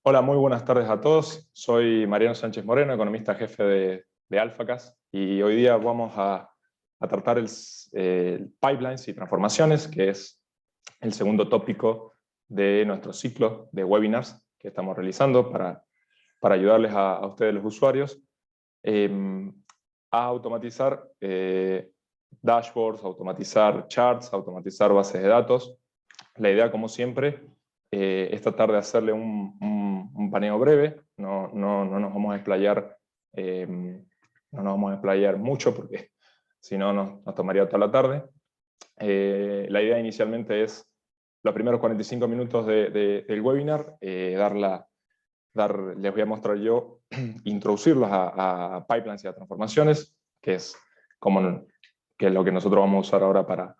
Hola, muy buenas tardes a todos. Soy Mariano Sánchez Moreno, economista jefe de Alphacas, y hoy día vamos a tratar el pipelines y transformaciones, que es el segundo tópico de nuestro ciclo de webinars que estamos realizando para ayudarles a ustedes los usuarios a automatizar dashboards, automatizar charts, automatizar bases de datos. La idea, como siempre, es tratar de hacerle un paneo breve. No nos vamos a explayar, no nos vamos a explayar mucho porque si no nos tomaría toda la tarde. La idea inicialmente es los primeros 45 minutos del webinar, les voy a mostrar yo, introducirlos a pipelines y a transformaciones, que es lo que nosotros vamos a usar ahora para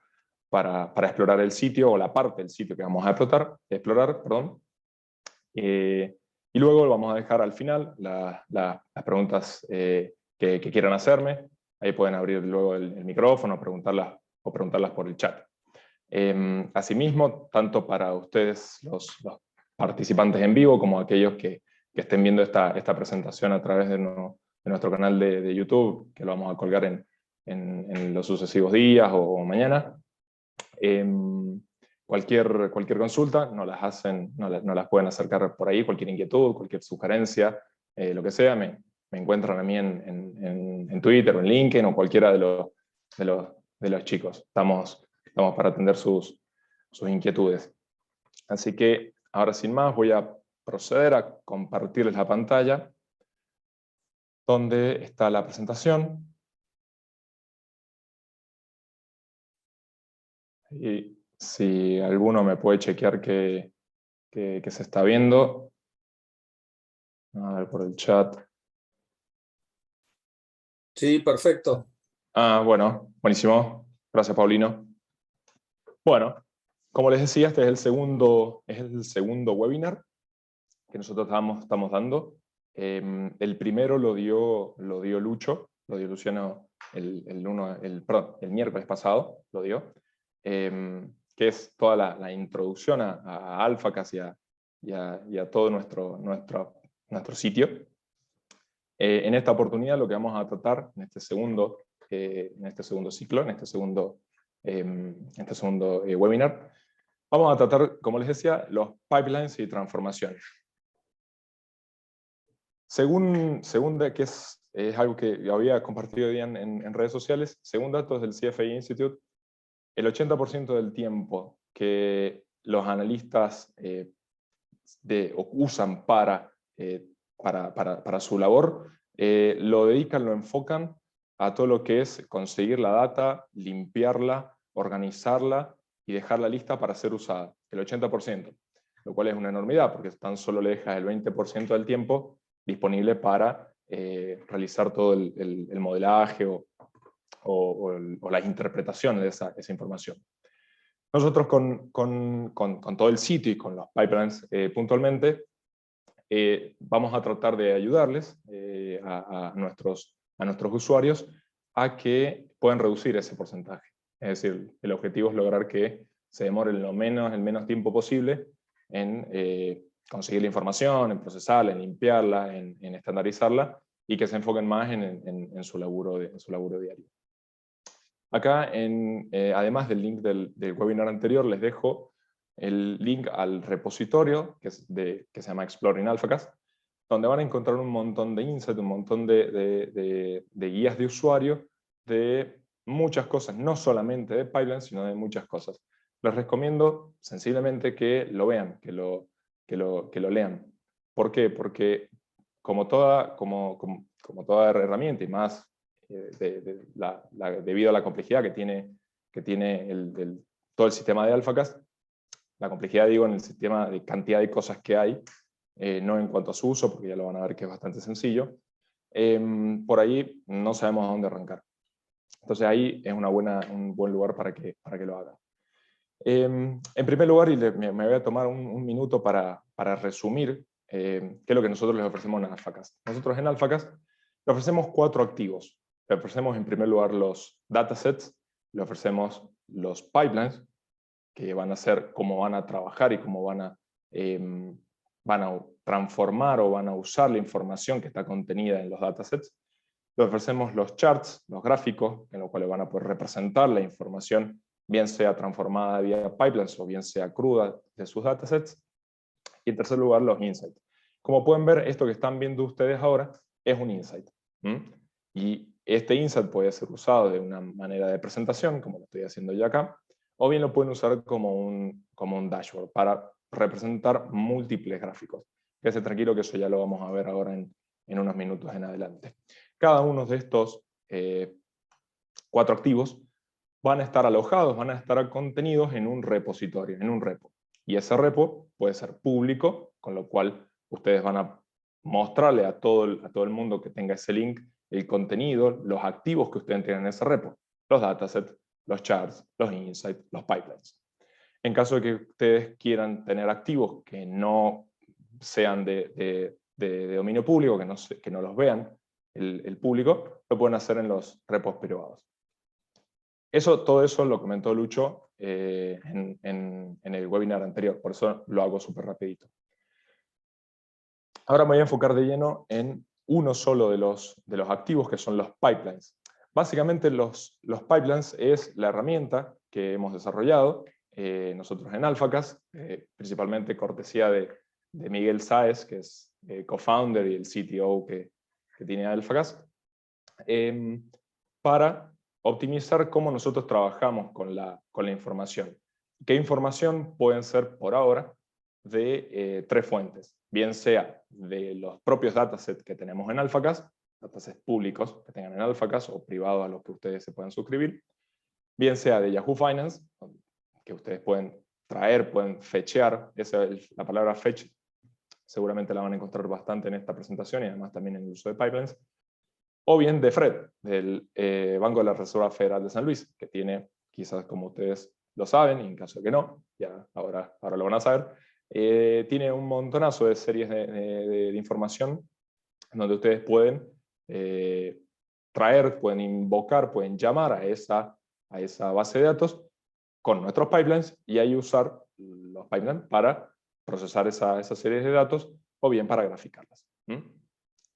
explorar el sitio, o la parte del sitio que vamos a explorar. Y luego vamos a dejar al final las preguntas que quieran hacerme. Ahí pueden abrir luego el micrófono o preguntarlas por el chat. Asimismo, tanto para ustedes los participantes en vivo como aquellos que estén viendo esta presentación a través de nuestro canal de YouTube, que lo vamos a colgar en los sucesivos días o mañana. Cualquier consulta nos las pueden acercar por ahí, cualquier inquietud, cualquier sugerencia, lo que sea, me encuentran a mí en Twitter o en LinkedIn o cualquiera de los chicos. Estamos para atender sus inquietudes. Así que ahora, sin más, voy a proceder a compartirles la pantalla donde está la presentación. Y si alguno me puede chequear que se está viendo. A ver por el chat. Sí, perfecto. Bueno, buenísimo. Gracias, Paulino. Bueno, como les decía, este es el segundo webinar que nosotros estamos dando. El primero lo dio Luciano el miércoles pasado, lo dio, que es toda la introducción a Alphacas y a todo nuestro sitio. En esta oportunidad lo que vamos a tratar en este segundo ciclo, en este segundo webinar, vamos a tratar, como les decía, los pipelines y transformaciones. Según que es algo que había compartido hoy día en redes sociales, según datos del CFA Institute, el 80% del tiempo que los analistas usan para su labor, lo dedican, lo enfocan a todo lo que es conseguir la data, limpiarla, organizarla y dejarla lista para ser usada. El 80%, lo cual es una enormidad, porque tan solo le dejas el 20% del tiempo disponible para realizar todo el modelaje o las interpretaciones de esa información. Nosotros con todo el sitio y con los pipelines puntualmente, vamos a tratar de ayudarles a nuestros usuarios a que puedan reducir ese porcentaje. Es decir, el objetivo es lograr que se demore el menos tiempo posible en conseguir la información, en procesarla, en limpiarla, en estandarizarla, y que se enfoquen más en su laburo diario. Acá, además del link del webinar anterior, les dejo el link al repositorio que se llama Exploring Alphacas, donde van a encontrar un montón de insights, un montón de guías de usuario de muchas cosas, no solamente de pipelines, sino de muchas cosas. Les recomiendo sensiblemente que lo vean, que lo lean. ¿Por qué? Porque como toda herramienta, y más debido a la complejidad que tiene todo el sistema de Alphacas, la complejidad, digo, en el sistema de cantidad de cosas que hay, no en cuanto a su uso, porque ya lo van a ver que es bastante sencillo, por ahí no sabemos a dónde arrancar. Entonces ahí es un buen lugar para que lo hagan. En primer lugar, y me voy a tomar un minuto para resumir qué es lo que nosotros les ofrecemos en Alphacas. Nosotros en Alphacas le ofrecemos 4 activos. Le ofrecemos en primer lugar los datasets, le ofrecemos los pipelines, que van a ser cómo van a trabajar y cómo van van a transformar o van a usar la información que está contenida en los datasets. Les ofrecemos los charts, los gráficos, en los cuales van a poder representar la información, bien sea transformada vía pipelines o bien sea cruda de sus datasets. Y en tercer lugar, los insights. Como pueden ver, esto que están viendo ustedes ahora es un insight. Y este insight puede ser usado de una manera de presentación, como lo estoy haciendo yo acá, o bien lo pueden usar como un dashboard para representar múltiples gráficos. Quédese tranquilo que eso ya lo vamos a ver ahora en unos minutos en adelante. Cada uno de estos 4 activos van a estar alojados, van a estar contenidos en un repositorio, en un repo. Y ese repo puede ser público, con lo cual ustedes van a mostrarle a todo el mundo que tenga ese link el contenido, los activos que ustedes tienen en ese repo, los datasets, los charts, los insights, los pipelines. En caso de que ustedes quieran tener activos que no sean de dominio público, que no los vean el público, lo pueden hacer en los repos privados. Todo eso lo comentó Lucho en el webinar anterior, por eso lo hago súper rapidito. Ahora me voy a enfocar de lleno en uno solo de los activos, que son los pipelines. Básicamente los pipelines es la herramienta que hemos desarrollado nosotros en AlphaCast, principalmente cortesía de Miguel Sáez, que es co-founder y el CTO que tiene AlphaCast, para optimizar cómo nosotros trabajamos con la información. ¿Qué información pueden ser por ahora? De 3 fuentes, bien sea de los propios datasets que tenemos en AlphaCast, datasets públicos que tengan en AlphaCast o privados a los que ustedes se puedan suscribir, bien sea de Yahoo Finance, que ustedes pueden traer, pueden fetchear, la palabra fetch seguramente la van a encontrar bastante en esta presentación y además también en el uso de pipelines, o bien de FRED, del Banco de la Reserva Federal de San Luis, que tiene, quizás como ustedes lo saben, y en caso de que no, ya ahora lo van a saber, tiene un montonazo de series de información donde ustedes pueden traer, pueden invocar, pueden llamar a esa base de datos con nuestros pipelines y ahí usar los pipelines para procesar esas series de datos o bien para graficarlas.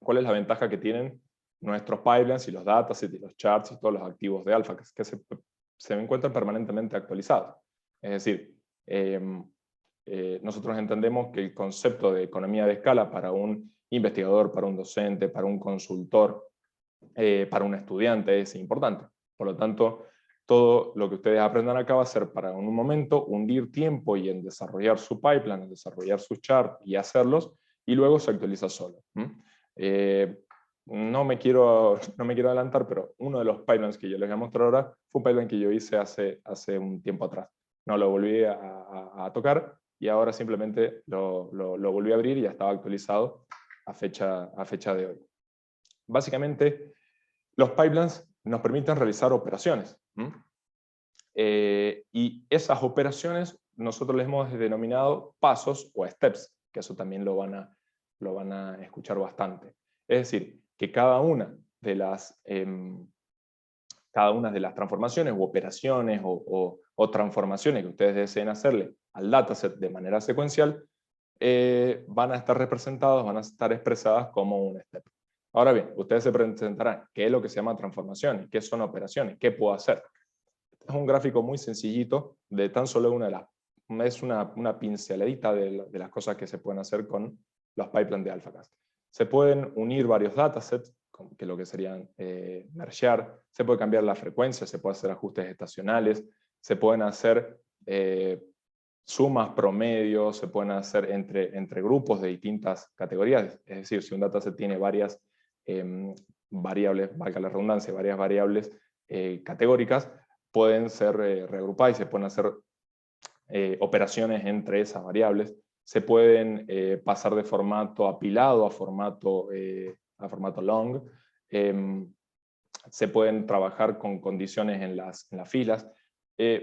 ¿Cuál es la ventaja que tienen nuestros pipelines y los datasets y los charts y todos los activos de Alpha, que se encuentran permanentemente actualizados? Es decir, nosotros entendemos que el concepto de economía de escala para un investigador, para un docente, para un consultor, para un estudiante es importante. Por lo tanto, todo lo que ustedes aprendan acá va a ser para en un momento hundir tiempo y en desarrollar su pipeline, en desarrollar sus charts y hacerlos, y luego se actualiza solo. No me quiero adelantar, pero uno de los pipelines que yo les voy a mostrar ahora fue un pipeline que yo hice hace un tiempo atrás. No lo volví a tocar y ahora simplemente lo volví a abrir y ya estaba actualizado a fecha de hoy. Básicamente, los pipelines nos permiten realizar operaciones. Y esas operaciones nosotros les hemos denominado pasos o steps, que eso también lo van a escuchar bastante. Es decir, que cada una de las transformaciones u operaciones o transformaciones que ustedes deseen hacerle al dataset de manera secuencial van a estar representadas, van a estar expresadas como un step. Ahora bien, ustedes se presentarán qué es lo que se llama transformaciones, qué son operaciones, qué puedo hacer. Es un gráfico muy sencillito de tan solo es una pinceladita de las cosas que se pueden hacer con los pipelines de AlphaCast. Se pueden unir varios datasets, que lo que serían mergear, se puede cambiar la frecuencia, se puede hacer ajustes estacionales, se pueden hacer sumas, promedios, se pueden hacer entre grupos de distintas categorías. Es decir, si un dataset tiene varias variables, valga la redundancia, varias variables categóricas, pueden ser reagrupadas y se pueden hacer operaciones entre esas variables. Se pueden pasar de formato apilado a formato long. Se pueden trabajar con condiciones en las filas.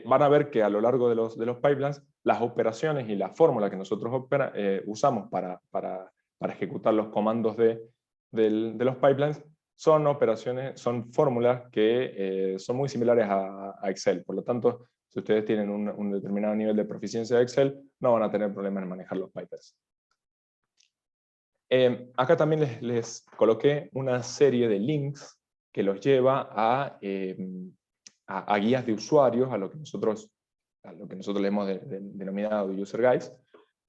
Van a ver que a lo largo de los pipelines, las operaciones y la fórmula que nosotros usamos para ejecutar los comandos de los pipelines son fórmulas que son muy similares a Excel. Por lo tanto, si ustedes tienen un determinado nivel de proficiencia de Excel, no van a tener problemas en manejar los pipelines. Acá también les coloqué una serie de links que los lleva a guías de usuarios, a lo que nosotros le hemos denominado User Guides,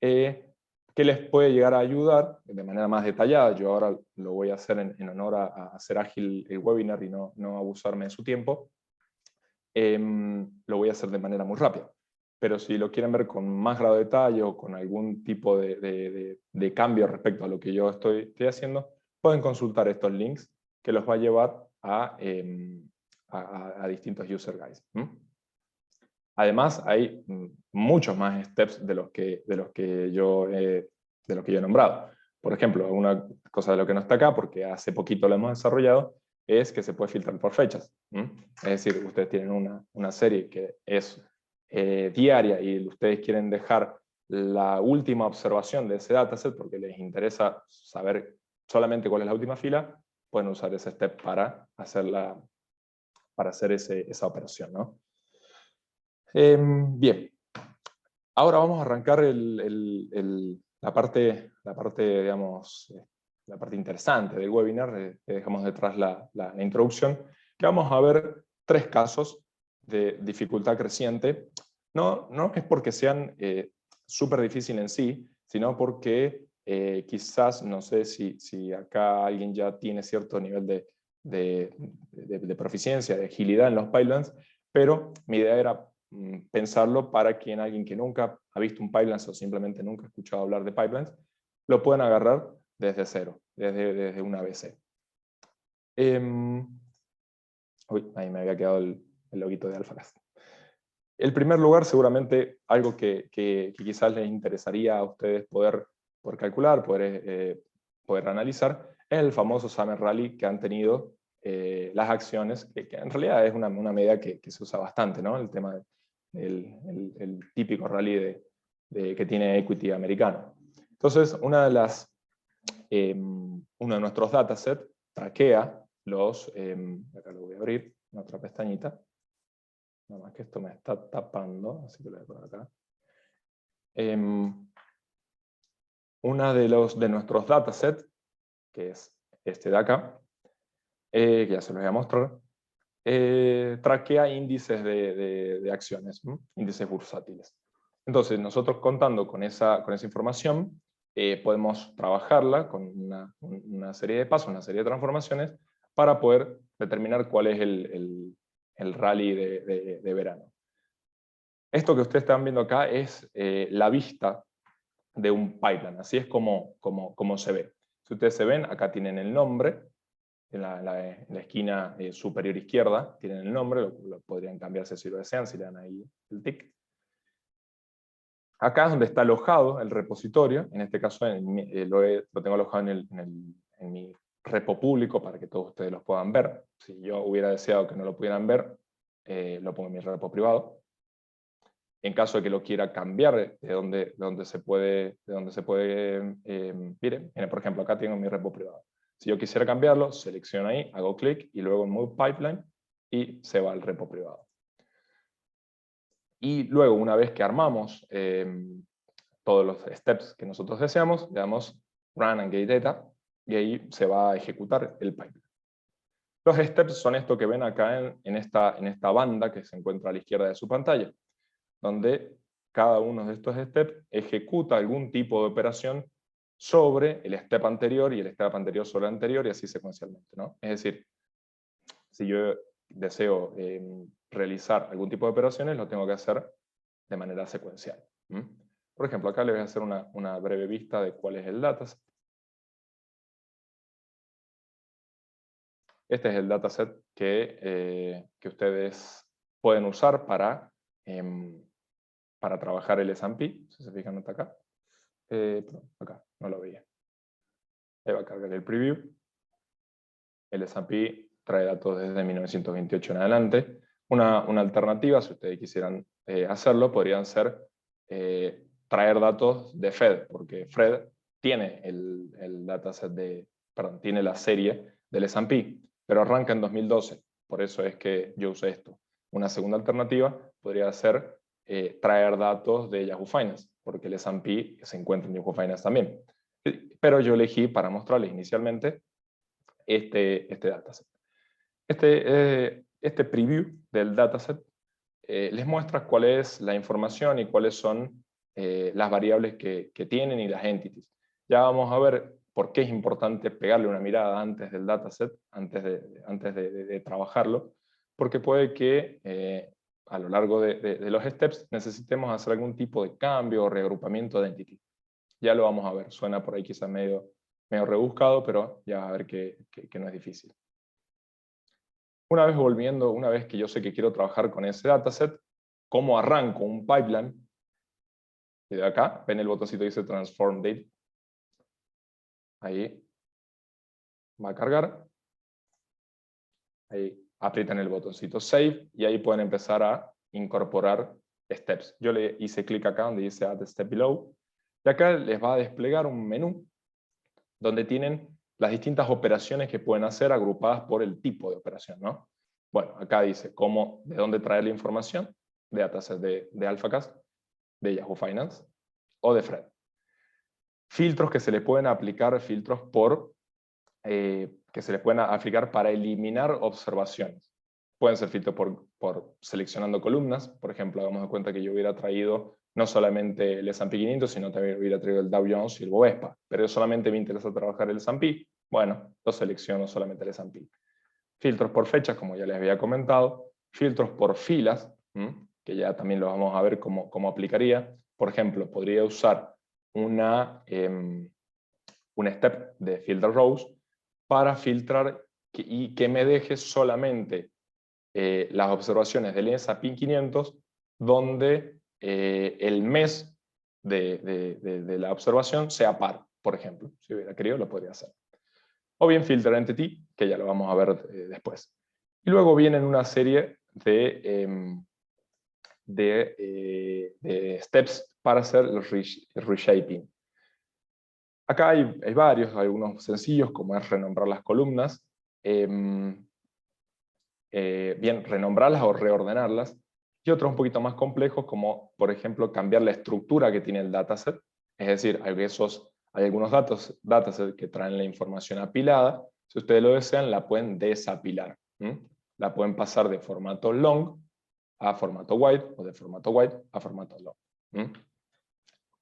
que les puede llegar a ayudar de manera más detallada. Yo ahora lo voy a hacer en honor a hacer ágil el webinar y no abusarme de su tiempo. Lo voy a hacer de manera muy rápida. Pero si lo quieren ver con más grado de detalle o con algún tipo de cambio respecto a lo que yo estoy haciendo, pueden consultar estos links que los va a llevar a distintos user guides. Además, hay muchos más steps de los que yo he nombrado. Por ejemplo, una cosa de lo que no está acá, porque hace poquito lo hemos desarrollado, es que se puede filtrar por fechas. Es decir, ustedes tienen una serie que es diaria y ustedes quieren dejar la última observación de ese dataset porque les interesa saber solamente cuál es la última fila, pueden usar ese step para hacer esa operación, ¿no? Bien, ahora vamos a arrancar la parte, digamos, la parte interesante del webinar. Dejamos detrás la introducción, que vamos a ver 3 casos de dificultad creciente. No es porque sean súper difíciles en sí, sino porque quizás, no sé si acá alguien ya tiene cierto nivel de proficiencia, de agilidad en los pipelines, pero mi idea era pensarlo para alguien que nunca ha visto un pipeline o simplemente nunca ha escuchado hablar de pipelines, lo pueden agarrar desde cero, desde una ABC. Ahí me había quedado el loguito de AlphaCast. En primer lugar, seguramente algo que quizás les interesaría a ustedes poder calcular, poder analizar, es el famoso Summer Rally que han tenido las acciones, que en realidad es una medida que se usa bastante, ¿no? El tema el típico rally que tiene equity americano. Entonces, uno de nuestros datasets traquea acá lo voy a abrir, en otra pestañita, nada más que esto me está tapando, así que lo voy a poner acá. Una de nuestros datasets, que es este de acá, que ya se los voy a mostrar, traquea índices de acciones, índices bursátiles. Entonces, nosotros contando con esa información, podemos trabajarla con una serie de pasos, una serie de transformaciones, para poder determinar cuál es el rally de verano. Esto que ustedes están viendo acá es la vista de un pipeline, así es como se ve. Si ustedes se ven, acá tienen el nombre, en la esquina superior izquierda tienen el nombre, lo podrían cambiarse si lo desean, si le dan ahí el tick. Acá es donde está alojado el repositorio, en este caso lo tengo alojado en mi repo público para que todos ustedes los puedan ver. Si yo hubiera deseado que no lo pudieran ver, lo pongo en mi repo privado. En caso de que lo quiera cambiar de donde se puede, miren, por ejemplo, acá tengo mi repo privado. Si yo quisiera cambiarlo, selecciono ahí, hago clic y luego en Move Pipeline y se va al repo privado. Y luego, una vez que armamos todos los steps que nosotros deseamos, le damos Run and Get Data y ahí se va a ejecutar el pipeline. Los steps son esto que ven acá en esta banda que se encuentra a la izquierda de su pantalla, donde cada uno de estos steps ejecuta algún tipo de operación sobre el step anterior y el step anterior sobre el anterior y así secuencialmente, ¿no? Es decir, si yo deseo realizar algún tipo de operaciones, lo tengo que hacer de manera secuencial. Por ejemplo, acá les voy a hacer una breve vista de cuál es el dataset. Este es el dataset que ustedes pueden usar para trabajar el S&P. Si se fijan, está acá. Acá, no lo veía. Ahí va a cargar el preview. El S&P trae datos desde 1928 en adelante. Una alternativa, si ustedes quisieran hacerlo, podrían ser traer datos de Fed, porque Fed tiene el dataset tiene la serie del S&P, pero arranca en 2012. Por eso es que yo usé esto. Una segunda alternativa podría ser traer datos de Yahoo Finance, porque el S&P se encuentra en Yahoo Finance también. pero yo elegí para mostrarles inicialmente este dataset. Este preview del dataset les muestra cuál es la información y cuáles son las variables que tienen y las entities. Ya vamos a ver por qué es importante pegarle una mirada antes del dataset, antes de trabajarlo, porque puede que a lo largo de los steps necesitemos hacer algún tipo de cambio o reagrupamiento de entities. Ya lo vamos a ver, suena por ahí quizás medio rebuscado, pero ya va a ver que no es difícil. Una vez que yo sé que quiero trabajar con ese dataset, ¿cómo arranco un pipeline? Y de acá, ven el botoncito que dice Transform Date. Ahí va a cargar. Ahí aprietan el botoncito Save y ahí pueden empezar a incorporar steps. Yo le hice clic acá donde dice Add Step Below. Y acá les va a desplegar un menú donde tienen las distintas operaciones que pueden hacer agrupadas por el tipo de operación, ¿no? Bueno, acá dice de dónde traer la información, de dataset de AlphaCast, de Yahoo Finance o de Fred. Filtros que se le pueden aplicar, que se les pueden aplicar para eliminar observaciones. Pueden ser filtros por seleccionando columnas, por ejemplo, hagamos de cuenta que yo hubiera traído no solamente el S&P 500, sino también hubiera traído el Dow Jones y el Bovespa, pero solamente me interesa trabajar el S&P, bueno, lo selecciono solamente el S&P. Filtros por fechas, como ya les había comentado, filtros por filas, que ya también lo vamos a ver cómo aplicaría. Por ejemplo, podría usar un step de filter rows para filtrar y que me deje solamente las observaciones del S&P 500 donde el mes de la observación sea par, por ejemplo. Si hubiera querido, lo podría hacer. O bien filter entity, que ya lo vamos a ver después. Y luego vienen una serie de steps para hacer el reshaping. Acá hay varios, algunos sencillos, como es renombrar las columnas, bien, renombrarlas o reordenarlas, y otros un poquito más complejos, como por ejemplo cambiar la estructura que tiene el dataset, es decir, hay algunos datasets que traen la información apilada, si ustedes lo desean la pueden desapilar, la pueden pasar de formato long a formato wide, o de formato wide a formato long.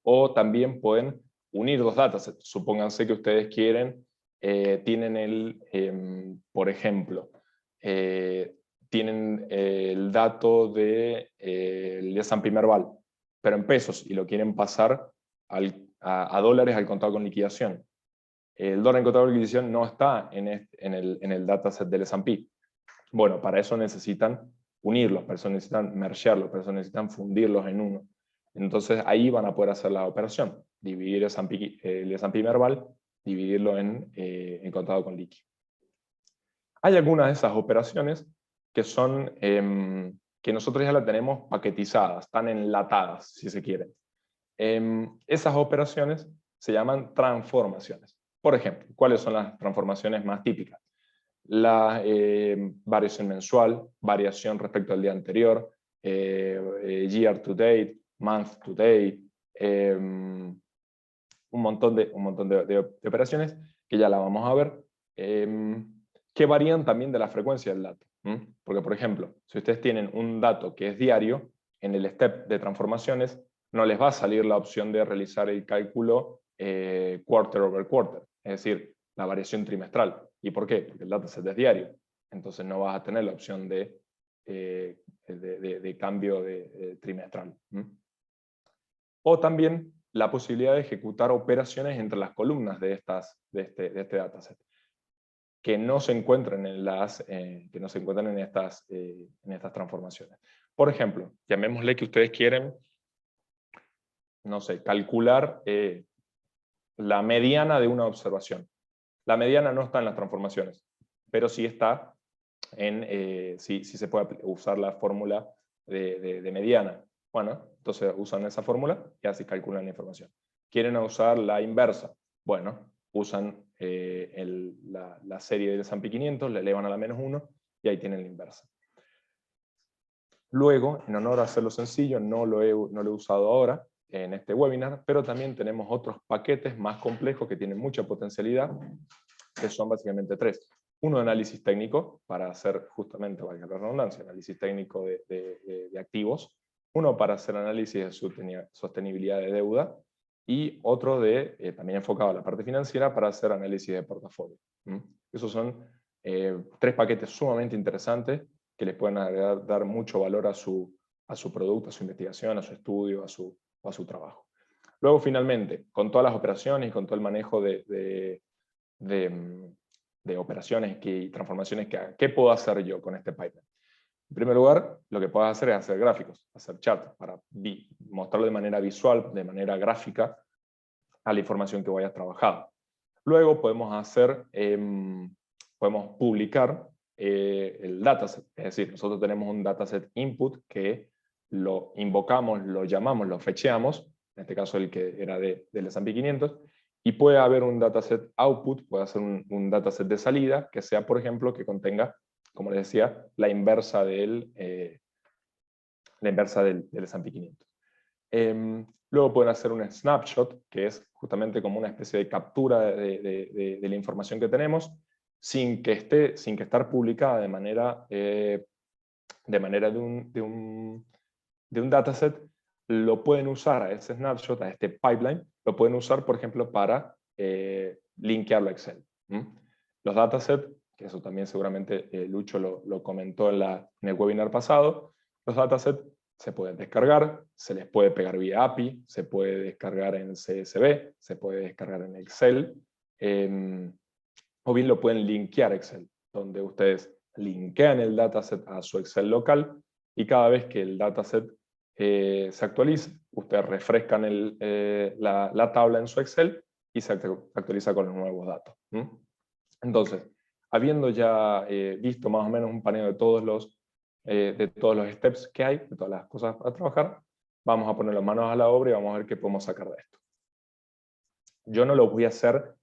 O también pueden unir dos datasets. Supónganse que ustedes tienen por ejemplo, tienen el dato del S&P Merval, pero en pesos, y lo quieren pasar a dólares al contado con liquidación. El dólar en contado con liquidación no está en el dataset del S&P. Bueno, para eso necesitan unirlos, para eso necesitan mergearlos, para eso necesitan fundirlos en uno. Entonces ahí van a poder hacer la operación, dividir el S&P Merval, dividirlo en contado con liqui. Hay algunas de esas operaciones que son que nosotros ya las tenemos paquetizadas, están enlatadas, si se quiere. Esas operaciones se llaman transformaciones. Por ejemplo, ¿cuáles son las transformaciones más típicas? La variación mensual, variación respecto al día anterior, year to date, month to date, un montón de operaciones que ya la vamos a ver, que varían también de la frecuencia del dato. Porque, por ejemplo, si ustedes tienen un dato que es diario, en el step de transformaciones no les va a salir la opción de realizar el cálculo quarter over quarter, es decir, la variación trimestral. ¿Y por qué? Porque el dataset es diario. Entonces no vas a tener la opción de cambio trimestral. O también la posibilidad de ejecutar operaciones entre las columnas de este dataset, que no se encuentran en estas transformaciones. Por ejemplo, llamémosle que ustedes quieren, no sé, calcular la mediana de una observación. La mediana no está en las transformaciones, pero sí está sí se puede usar la fórmula de mediana. Bueno, entonces usan esa fórmula y así calculan la información. ¿Quieren usar la inversa? Bueno, usan la serie del S&P 500, le elevan a la -1 y ahí tienen la inversa. Luego, en honor a hacerlo sencillo, no lo he usado ahora, en este webinar, pero también tenemos otros paquetes más complejos que tienen mucha potencialidad, que son básicamente 3. Uno de análisis técnico, para hacer justamente, valga la redundancia, análisis técnico de activos. Uno para hacer análisis de sostenibilidad de deuda, y otro también enfocado a la parte financiera para hacer análisis de portafolio. Esos son 3 paquetes sumamente interesantes que les pueden dar mucho valor a su producto, a su investigación, a su estudio, a su trabajo. Luego, finalmente, con todas las operaciones y con todo el manejo de operaciones y transformaciones ¿qué puedo hacer yo con este pipeline? En primer lugar, lo que puedes hacer es hacer gráficos, hacer charts, para mostrarlo de manera visual, de manera gráfica, a la información que vayas trabajando. Luego podemos publicar el dataset, es decir, nosotros tenemos un dataset input que lo invocamos, lo llamamos, lo fetcheamos, en este caso el que era del S&P 500, y puede haber un dataset output, puede ser un dataset de salida, que sea, por ejemplo, que contenga, como les decía, la inversa del S&P 500. Luego pueden hacer un snapshot, que es justamente como una especie de captura de la información que tenemos, sin que estar publicada de manera de un dataset. Lo pueden usar a ese snapshot, a este pipeline, lo pueden usar, por ejemplo, para linkearlo a Excel. Los datasets, que eso también seguramente Lucho lo comentó en el webinar pasado, los datasets se pueden descargar, se les puede pegar vía API, se puede descargar en CSV, se puede descargar en Excel, o bien lo pueden linkear a Excel, donde ustedes linkean el dataset a su Excel local, y cada vez que el dataset se actualice, ustedes refrescan la tabla en su Excel y se actualiza con los nuevos datos. Entonces, habiendo ya visto más o menos un paneo de todos los steps que hay, de todas las cosas a trabajar, vamos a poner las manos a la obra y vamos a ver qué podemos sacar de esto. Yo no lo voy a hacer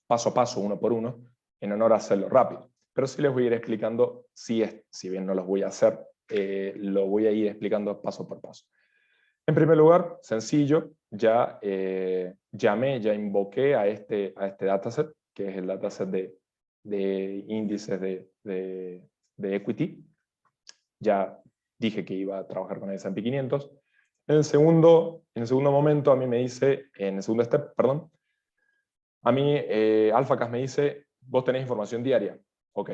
paso a paso, uno por uno, en honor a hacerlo rápido, pero sí les voy a ir explicando, si bien no los voy a hacer, lo voy a ir explicando paso por paso. En primer lugar, sencillo, ya invoqué a este dataset, que es el dataset de índices de equity. Ya dije que iba a trabajar con el S&P 500. En el segundo momento, en el segundo step, perdón, a mí AlphaCast me dice, vos tenés información diaria. Ok,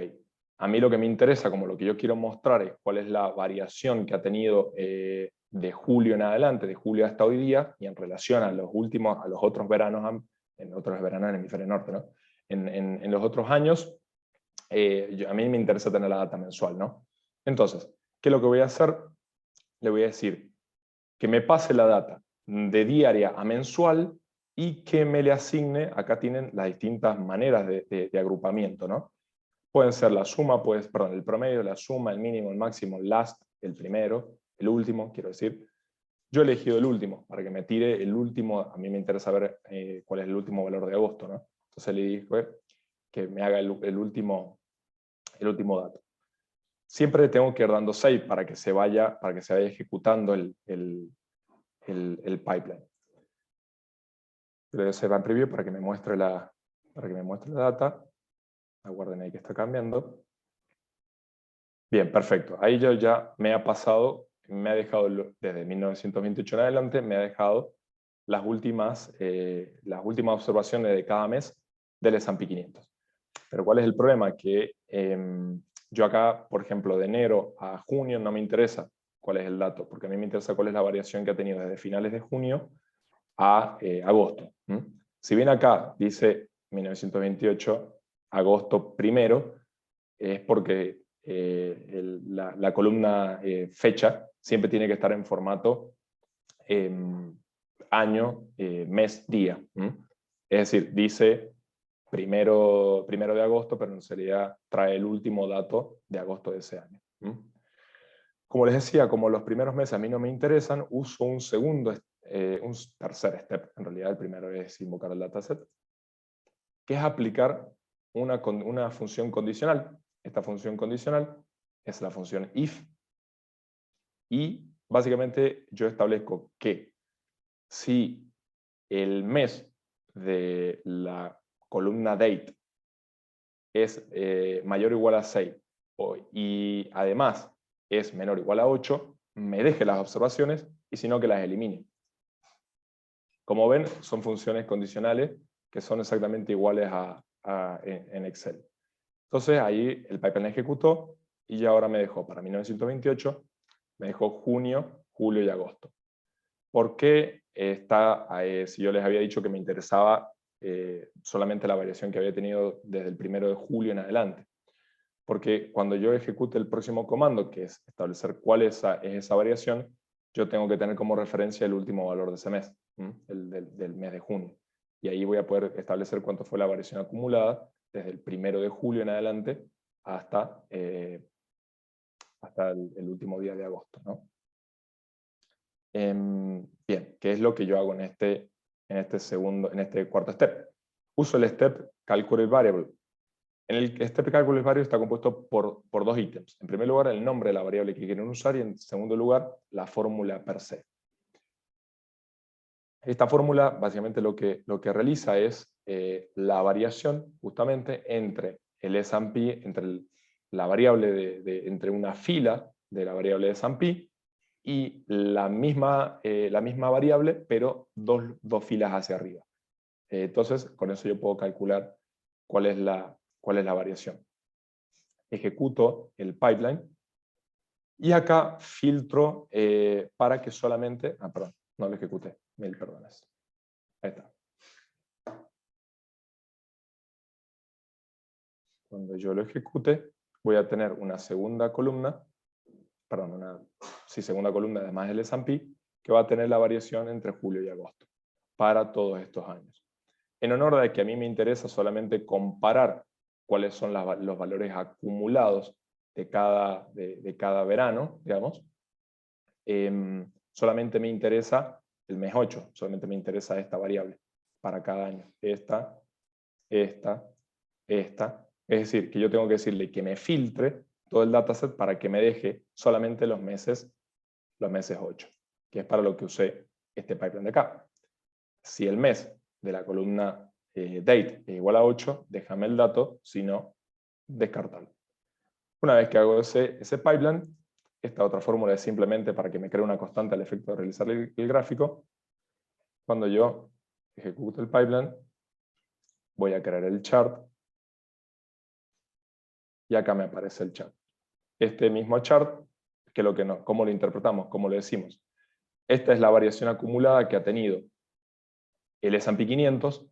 a mí lo que me interesa, como lo que yo quiero mostrar, es cuál es la variación que ha tenido de julio en adelante, de julio hasta hoy día, y en relación a los otros veranos, en el hemisferio norte, ¿no? En los otros años, a mí me interesa tener la data mensual, ¿no? Entonces, ¿qué es lo que voy a hacer? Le voy a decir que me pase la data de diaria a mensual y que me le asigne, acá tienen las distintas maneras de agrupamiento, ¿no? Pueden ser la suma, el promedio, la suma, el mínimo, el máximo, el last, el primero, el último, quiero decir. Yo he elegido el último, para que me tire el último. A mí me interesa ver cuál es el último valor de agosto, ¿no? Entonces le dije que me haga el último dato. Siempre tengo que ir dando save para que se vaya ejecutando el pipeline. Le doy save en preview para que me muestre la data. Aguarden ahí que está cambiando. Bien, perfecto. Ahí yo ya me ha dejado desde 1928 en adelante, me ha dejado las últimas observaciones de cada mes del S&P 500. Pero ¿cuál es el problema? Que yo acá, por ejemplo, de enero a junio no me interesa cuál es el dato, porque a mí me interesa cuál es la variación que ha tenido desde finales de junio a agosto. Si bien acá dice 1928, agosto primero, es porque la columna fecha siempre tiene que estar en formato año, mes, día. Es decir, dice primero de agosto, pero en realidad trae el último dato de agosto de ese año. Como les decía, como los primeros meses a mí no me interesan, uso un tercer step. En realidad el primero es invocar el dataset, que es aplicar una función condicional. Esta función condicional es la función if, y básicamente yo establezco que si el mes de la columna date es mayor o igual a 6 y además es menor o igual a 8, me deje las observaciones y si no que las elimine. Como ven, son funciones condicionales que son exactamente iguales en Excel. Entonces ahí el pipeline ejecutó y ya ahora me dejó para 1928, me dejó junio, julio y agosto. ¿Por qué si yo les había dicho que me interesaba solamente la variación que había tenido desde el 1 de julio en adelante? Porque cuando yo ejecute el próximo comando, que es establecer cuál es esa variación, yo tengo que tener como referencia el último valor de ese mes, el del mes de junio. Y ahí voy a poder establecer cuánto fue la variación acumulada desde el 1 de julio en adelante hasta el último día de agosto, ¿no? Bien, ¿qué es lo que yo hago en este cuarto step? Uso el step Calculate Variable. En el step Calculate Variable está compuesto por dos ítems. En primer lugar, el nombre de la variable que quieren usar y en segundo lugar, la fórmula per se. Esta fórmula básicamente lo que realiza es la variación justamente entre el S&P, la variable entre una fila de la variable de S&P y la misma variable, pero dos filas hacia arriba. Entonces, con eso yo puedo calcular cuál es la variación. Ejecuto el pipeline y acá filtro para que solamente... perdón, no lo ejecuté, mil perdones. Ahí está. Cuando yo lo ejecute, voy a tener una segunda columna, segunda columna además del S&P, que va a tener la variación entre julio y agosto, para todos estos años. En honor a que a mí me interesa solamente comparar cuáles son los valores acumulados de cada verano, digamos, solamente me interesa el mes 8, solamente me interesa esta variable para cada año. Esta. Es decir, que yo tengo que decirle que me filtre todo el dataset para que me deje solamente los meses 8, que es para lo que usé este pipeline de acá. Si el mes de la columna date es igual a 8, déjame el dato, si no, descartarlo. Una vez que hago ese pipeline, esta otra fórmula es simplemente para que me cree una constante al efecto de realizar el gráfico. Cuando yo ejecuto el pipeline, voy a crear el chart, y acá me aparece el chart. Este mismo chart, ¿cómo lo interpretamos? ¿Cómo lo decimos? Esta es la variación acumulada que ha tenido el S&P 500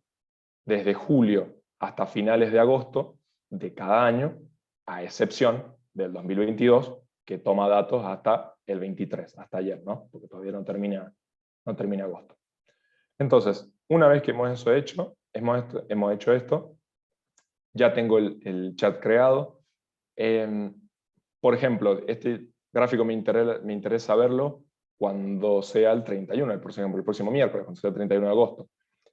desde julio hasta finales de agosto de cada año, a excepción del 2022, que toma datos hasta el 23, hasta ayer, ¿no? Porque todavía no termina agosto. Entonces, una vez que hemos hecho esto, ya tengo el chat creado. Por ejemplo, este gráfico me interesa verlo cuando sea el 31, por ejemplo, el próximo miércoles, cuando sea el 31 de agosto.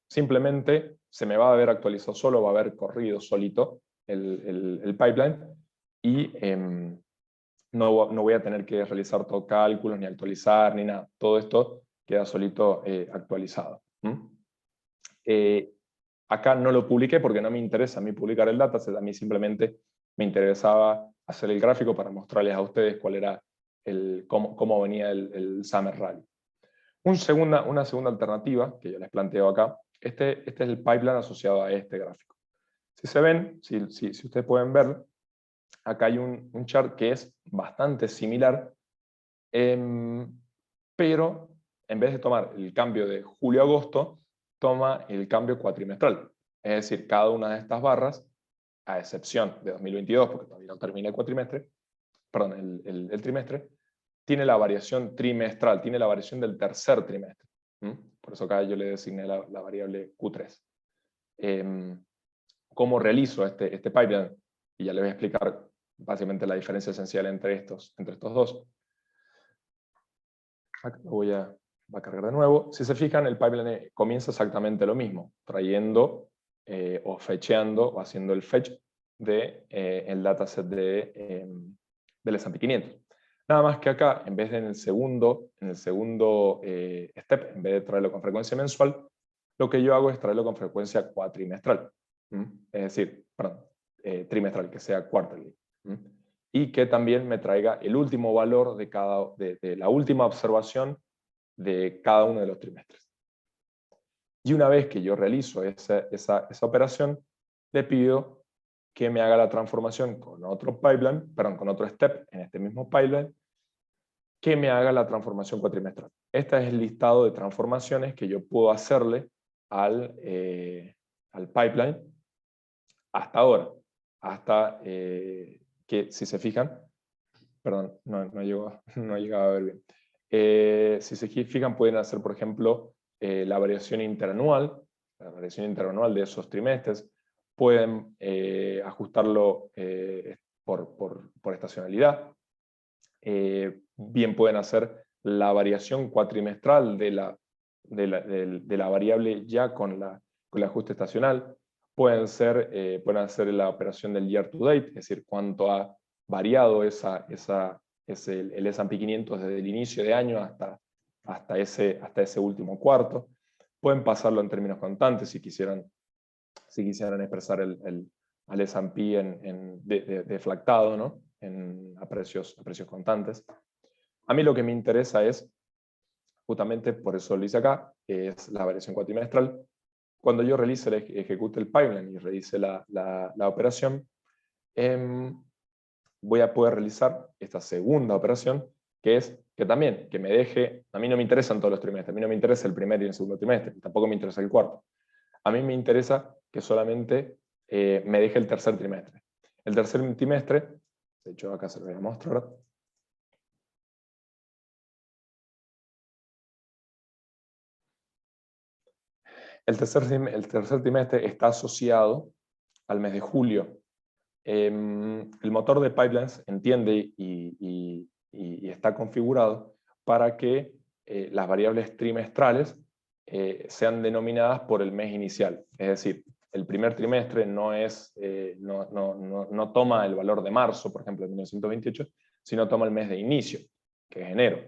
Simplemente se me va a haber actualizado solo, va a haber corrido solito el pipeline y no voy a tener que realizar todo cálculos, ni actualizar, ni nada. Todo esto queda solito actualizado. Acá no lo publiqué porque no me interesa a mí publicar el dataset, a mí simplemente me interesaba hacer el gráfico para mostrarles a ustedes cuál era cómo venía el Summer Rally. Una segunda alternativa que yo les planteo acá, este es el pipeline asociado a este gráfico. Si se ven, si ustedes pueden ver, acá hay un chart que es bastante similar, pero en vez de tomar el cambio de julio a agosto, toma el cambio cuatrimestral. Es decir, cada una de estas barras, a excepción de 2022, porque todavía no termina el cuatrimestre, perdón, el trimestre, tiene la variación trimestral, tiene la variación del tercer trimestre. Por eso acá yo le designé la variable Q3. ¿Cómo realizo este pipeline? Y ya les voy a explicar básicamente la diferencia esencial entre estos dos. Acá va a cargar de nuevo. Si se fijan, el pipeline comienza exactamente lo mismo, trayendo o fetcheando o haciendo el fetch del dataset del S&P 500. Nada más que acá, en vez de en el segundo step, en vez de traerlo con frecuencia mensual, lo que yo hago es traerlo con frecuencia cuatrimestral. Es decir, perdón, trimestral, que sea quarterly. Y que también me traiga el último valor de la última observación de cada uno de los trimestres. Y una vez que yo realizo esa operación, le pido que me haga la transformación con otro pipeline, perdón, con otro step en este mismo pipeline, que me haga la transformación cuatrimestral. Este es el listado de transformaciones que yo puedo hacerle al pipeline hasta ahora. Hasta que, si se fijan, perdón, no llegaba a ver bien. Si se fijan, pueden hacer, por ejemplo, la variación interanual de esos trimestres. Pueden ajustarlo por estacionalidad. Bien pueden hacer la variación cuatrimestral de la variable ya con el ajuste estacional. Pueden hacer la operación del year to date, es decir, cuánto ha variado el S&P 500 desde el inicio de año hasta ese último cuarto. Pueden pasarlo en términos constantes si quisieran expresar al S&P deflactado, ¿no? A precios constantes. A mí lo que me interesa es, justamente por eso lo hice acá, es la variación cuatrimestral. Cuando yo ejecute el pipeline y realice la operación, voy a poder realizar esta segunda operación, que es que me deje, a mí no me interesan todos los trimestres, a mí no me interesa el primer y el segundo trimestre, tampoco me interesa el cuarto. A mí me interesa que solamente me deje el tercer trimestre. El tercer trimestre, de hecho acá se lo voy a mostrar. El tercer trimestre está asociado al mes de julio. El motor de pipelines entiende y está configurado para que las variables trimestrales sean denominadas por el mes inicial. Es decir, el primer trimestre no toma el valor de marzo, por ejemplo, de 1928, sino toma el mes de inicio, que es enero.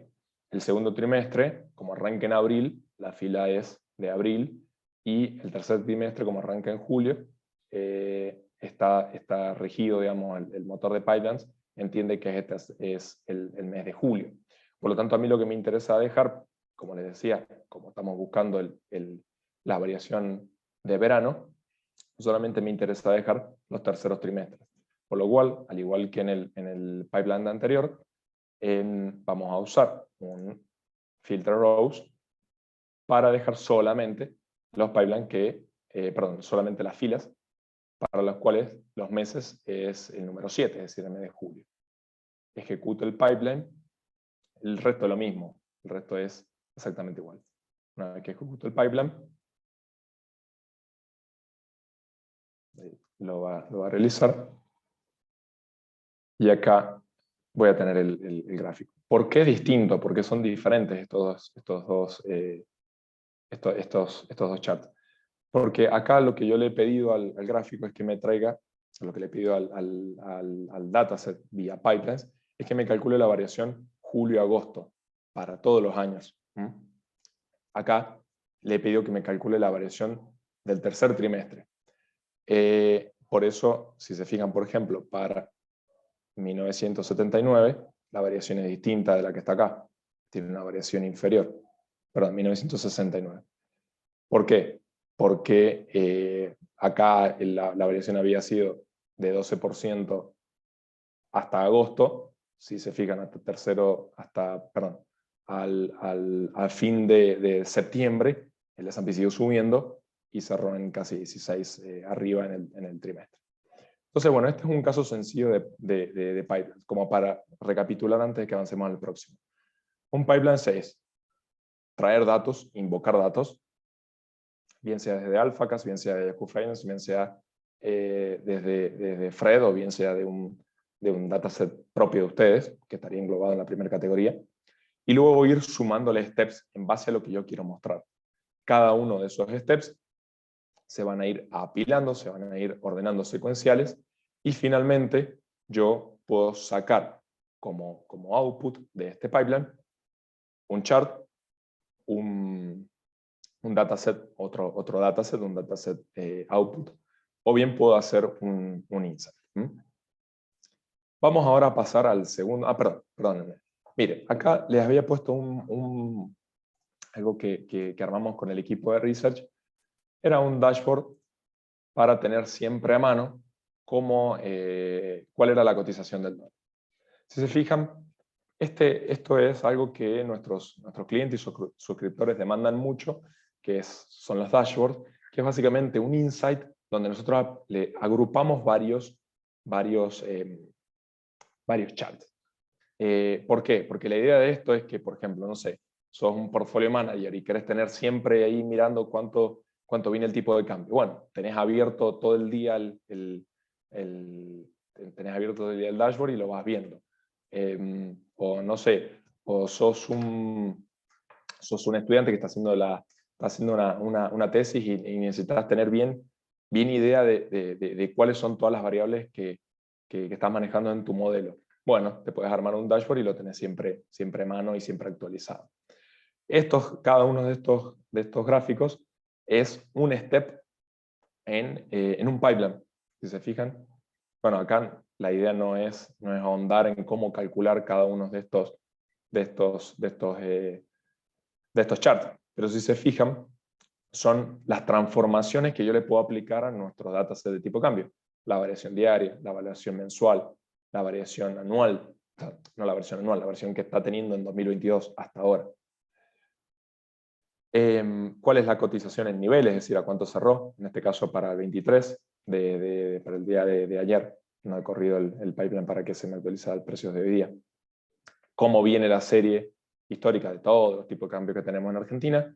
El segundo trimestre, como arranca en abril, la fila es de abril, y el tercer trimestre, como arranca en julio, está regido, digamos, el motor de pipelines entiende que este es el mes de julio. Por lo tanto, a mí lo que me interesa dejar, como les decía, como estamos buscando la variación de verano, solamente me interesa dejar los terceros trimestres. Por lo cual, al igual que en el pipeline anterior, vamos a usar un filter rows para dejar solamente los pipelines solamente las filas para las cuales los meses es el número 7, es decir, el mes de julio. Ejecuto el pipeline, el resto es lo mismo, el resto es exactamente igual. Una vez que ejecuto el pipeline, lo va a realizar, y acá voy a tener el gráfico. ¿Por qué es distinto? ¿Por qué son diferentes estos dos charts? Porque acá lo que yo le he pedido al gráfico es que me traiga, lo que le he pedido al dataset vía pipelines, es que me calcule la variación julio-agosto para todos los años. Acá le he pedido que me calcule la variación del tercer trimestre. Por eso, si se fijan, por ejemplo, para 1979, la variación es distinta de la que está acá. Tiene una variación inferior. Perdón, 1969. ¿Por qué? Porque acá la variación había sido de 12% hasta agosto, si se fijan, al fin de septiembre, el S&P siguió subiendo y cerró en casi 16 arriba en el trimestre. Entonces, bueno, este es un caso sencillo de pipelines, como para recapitular antes de que avancemos al próximo. Un pipeline es traer datos, invocar datos, bien sea desde Alphacast, bien sea de Yahoo Finance, bien sea desde Fred, o bien sea de un dataset propio de ustedes, que estaría englobado en la primera categoría, y luego ir sumándole steps en base a lo que yo quiero mostrar. Cada uno de esos steps se van a ir apilando, se van a ir ordenando secuenciales, y finalmente yo puedo sacar como output de este pipeline un chart, un dataset, otro dataset, un dataset output, o bien puedo hacer un insight. Vamos ahora a pasar al segundo. Perdónenme. Mire, acá les había puesto algo que armamos con el equipo de research. Era un dashboard para tener siempre a mano cuál era la cotización del dólar. Si se fijan, esto es algo que nuestros clientes y suscriptores demandan mucho, son los dashboards, que es básicamente un insight donde nosotros le agrupamos varios charts. ¿Por qué? Porque la idea de esto es que, por ejemplo, no sé, sos un portfolio manager y querés tener siempre ahí mirando cuánto viene el tipo de cambio. Bueno, tenés abierto todo el día tenés abierto todo el día el dashboard y lo vas viendo. O no sé, o sos un estudiante que está haciendo una tesis y necesitas tener bien idea de cuáles son todas las variables que estás manejando en tu modelo. Bueno, te puedes armar un dashboard y lo tenés siempre a mano y siempre actualizado. Cada uno de estos gráficos es un step en un pipeline. Si se fijan, bueno, acá la idea no es ahondar en cómo calcular cada uno de estos charts, pero si se fijan, son las transformaciones que yo le puedo aplicar a nuestros datasets de tipo cambio. La variación diaria, la variación mensual, la variación anual, no la variación anual, la variación que está teniendo en 2022 hasta ahora. ¿Cuál es la cotización en niveles? Es decir, a cuánto cerró, en este caso para el 23, para el día de ayer. No he corrido el pipeline para que se me actualice el precio de hoy día. Cómo viene la serie histórica de todos los tipos de cambio que tenemos en Argentina.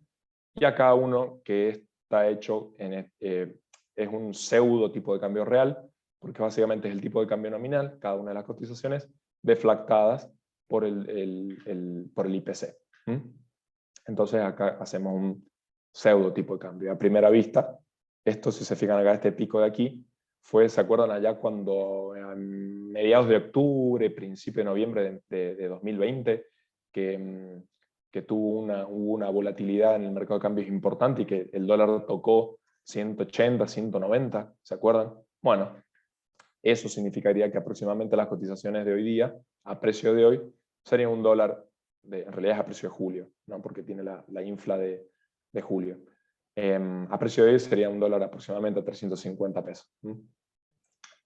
Y acá uno que está hecho, es un pseudo tipo de cambio real, porque básicamente es el tipo de cambio nominal, cada una de las cotizaciones, deflactadas por el IPC. Entonces acá hacemos un pseudo tipo de cambio. A primera vista, esto, si se fijan acá, este pico de aquí, ¿se acuerdan allá cuando a mediados de octubre, principio de noviembre de 2020, que hubo una volatilidad en el mercado de cambios importante y que el dólar tocó 180, 190, ¿se acuerdan? Bueno, eso significaría que aproximadamente las cotizaciones de hoy día, a precio de hoy, serían un dólar, en realidad es a precio de julio, ¿no? Porque tiene la infla de julio. A precio de hoy sería un dólar aproximadamente a 350 pesos.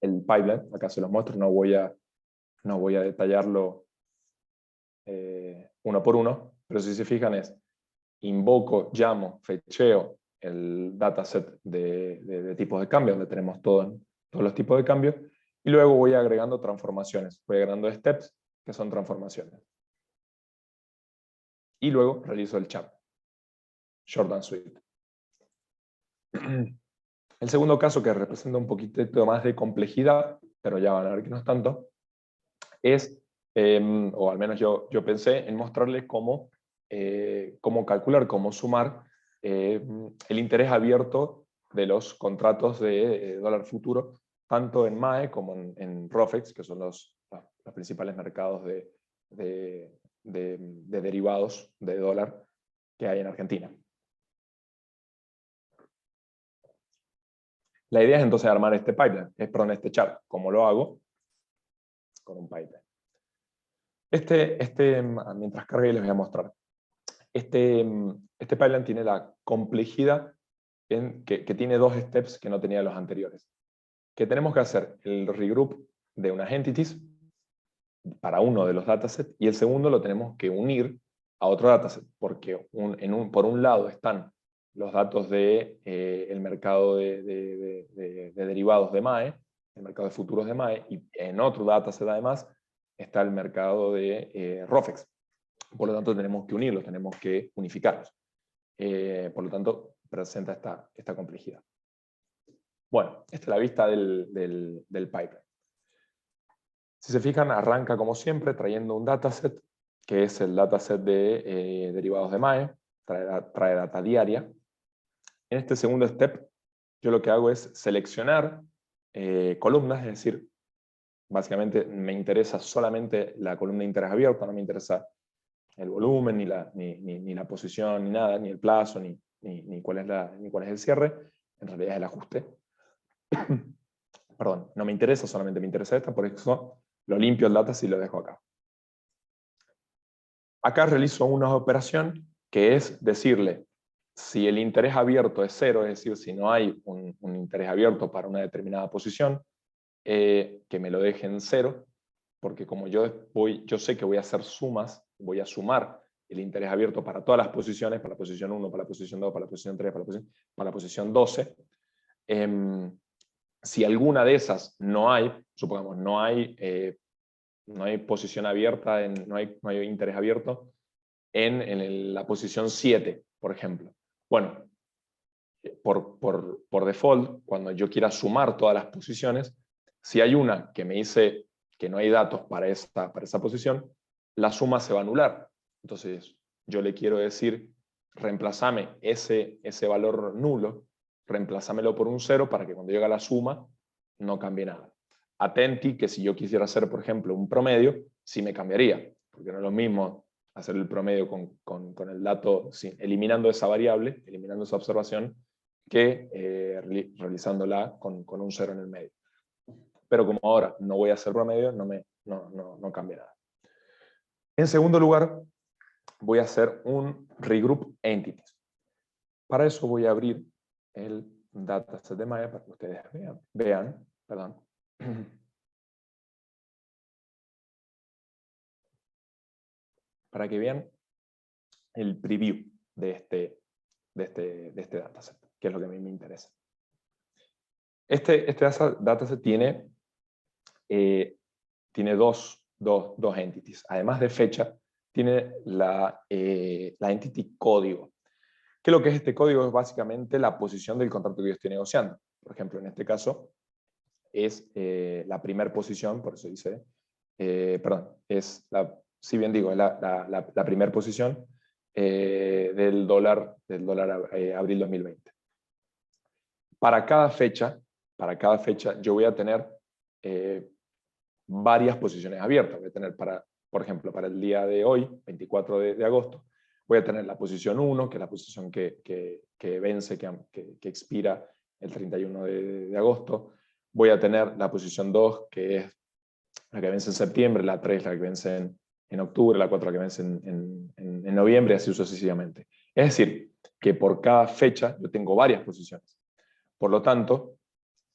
El pipeline, acá se los muestro, no voy a detallarlo uno por uno, pero si se fijan invoco, llamo, fetcheo el dataset de tipos de cambio, donde tenemos todos los tipos de cambio, y luego voy agregando transformaciones, voy agregando steps, que son transformaciones. Y luego realizo el chart, short and sweet. El segundo caso, que representa un poquito más de complejidad, pero ya van a ver que no es tanto, es, o al menos yo pensé en mostrarles cómo calcular, cómo sumar el interés abierto de los contratos de dólar futuro, tanto en MAE como en ROFEX, que son los principales mercados de derivados de dólar que hay en Argentina. La idea es entonces armar este pipeline, este chart. ¿Cómo lo hago? Con un pipeline. Mientras cargue les voy a mostrar. Este pipeline tiene la complejidad que tiene dos steps que no tenía los anteriores. Que tenemos que hacer el regroup de unas entities para uno de los datasets y el segundo lo tenemos que unir a otro dataset, porque por un lado están los datos del mercado de derivados de MAE, el mercado de futuros de MAE, y en otro dataset además está el mercado de ROFEX. Por lo tanto tenemos que unirlos, tenemos que unificarlos. Por lo tanto presenta esta complejidad. Bueno, esta es la vista del pipeline. Si se fijan, arranca como siempre trayendo un dataset, que es el dataset de derivados de MAE, trae data diaria. En este segundo step, yo lo que hago es seleccionar columnas, es decir, básicamente me interesa solamente la columna de interés abierto, no me interesa el volumen, ni la posición, ni nada, ni el plazo, ni cuál es el cierre, en realidad es el ajuste. Perdón, no me interesa, solamente me interesa esta, por eso lo limpio el dataset y lo dejo acá. Acá realizo una operación que es decirle, si el interés abierto es 0, es decir, si no hay un interés abierto para una determinada posición, que me lo deje en 0, porque como yo sé que voy a hacer sumas, voy a sumar el interés abierto para todas las posiciones, para la posición 1, para la posición 2, para la posición 3, para la posición 12. Si alguna de esas no hay, supongamos, no hay posición abierta, no hay interés abierto en la posición 7, por ejemplo. Bueno, por default, cuando yo quiera sumar todas las posiciones, si hay una que me dice que no hay datos para esa posición, la suma se va a anular. Entonces, yo le quiero decir, reemplazame ese valor nulo, reemplazámelo por un 0 para que cuando llegue a la suma no cambie nada. Atenti que si yo quisiera hacer, por ejemplo, un promedio, sí me cambiaría, porque no es lo mismo hacer el promedio con el dato, eliminando esa variable, eliminando esa observación, que realizándola con un 0 en el medio. Pero como ahora no voy a hacer promedio, no cambia nada. En segundo lugar, voy a hacer un regroup entities. Para eso voy a abrir el dataset de Maya para que ustedes vean, para que vean el preview de este dataset, que es lo que a mí me interesa. Este dataset tiene dos entities. Además de fecha, tiene la entity código. ¿Qué es lo que es este código? Es básicamente la posición del contrato que yo estoy negociando. Por ejemplo, en este caso, es la primera posición, por eso dice, si bien digo, es la primera posición del dólar abril 2020. Para cada fecha, yo voy a tener varias posiciones abiertas. Voy a tener, por ejemplo, para el día de hoy, 24 de agosto, voy a tener la posición 1, que es la posición que vence, que expira el 31 de agosto. Voy a tener la posición 2, que es la que vence en septiembre, la 3 la que vence en octubre, la 4 la que vence en noviembre, y así sucesivamente. Es decir, que por cada fecha yo tengo varias posiciones. Por lo tanto,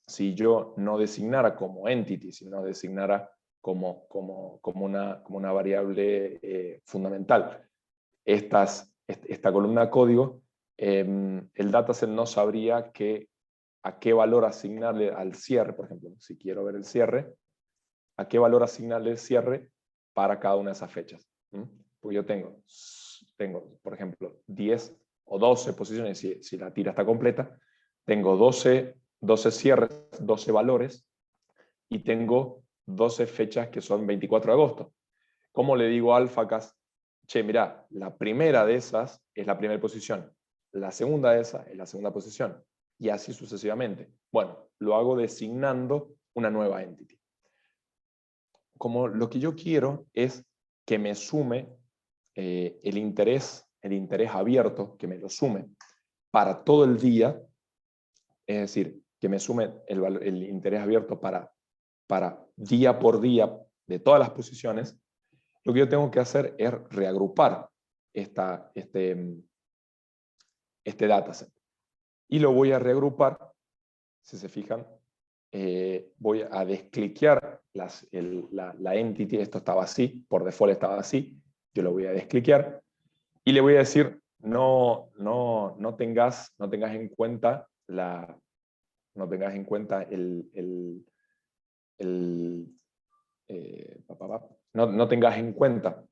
si yo no designara como entity, sino designara como una variable fundamental esta columna código, el dataset no sabría a qué valor asignarle al cierre, por ejemplo, si quiero ver el cierre, a qué valor asignarle el cierre para cada una de esas fechas. Porque yo tengo, por ejemplo, 10 o 12 posiciones, si la tira está completa, tengo 12 cierres, 12 valores, y tengo 12 fechas que son 24 de agosto. ¿Cómo le digo a AlphaCast? Che, mirá, la primera de esas es la primera posición, la segunda de esas es la segunda posición, y así sucesivamente. Bueno, lo hago designando una nueva entity. Como lo que yo quiero es que me sume el interés abierto, que me lo sume para todo el día, es decir, que me sume el interés abierto para día por día de todas las posiciones. Lo que yo tengo que hacer es reagrupar este dataset. Y lo voy a reagrupar, si se fijan, voy a descliquear la entity, esto estaba así, por default estaba así, yo lo voy a descliquear y le voy a decir, no tengas en cuenta no tengas en cuenta no tengas en cuenta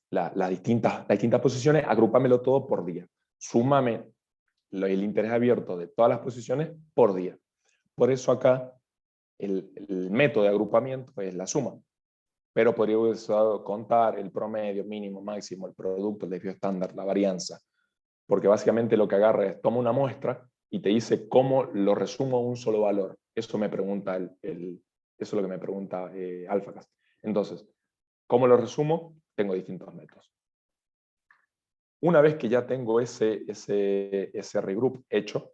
las distintas posiciones, agrúpamelo todo por día. Súmame el interés abierto de todas las posiciones por día. Por eso acá el método de agrupamiento es la suma. Pero podría haber usado contar el promedio, mínimo, máximo, el producto, el desvío estándar, la varianza. Porque básicamente lo que agarra es, toma una muestra y te dice cómo lo resumo a un solo valor. Eso me pregunta el Eso es lo que me pregunta AlphaCast. Entonces, ¿cómo lo resumo? Tengo distintos métodos. Una vez que ya tengo ese regroup hecho,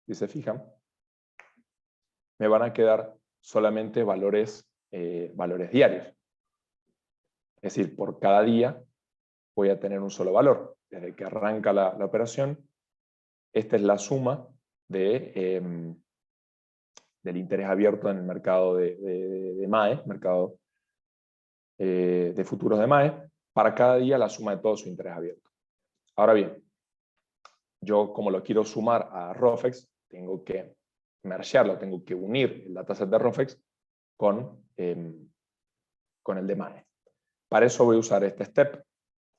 si se fijan, me van a quedar solamente valores diarios. Es decir, por cada día voy a tener un solo valor. Desde que arranca la operación, esta es la suma del interés abierto en el mercado de MAE, mercado de futuros de MAE, para cada día la suma de todo su interés abierto. Ahora bien, yo como lo quiero sumar a ROFEX, tengo que mergearlo, tengo que unir el dataset de ROFEX con el de MAE. Para eso voy a usar este step,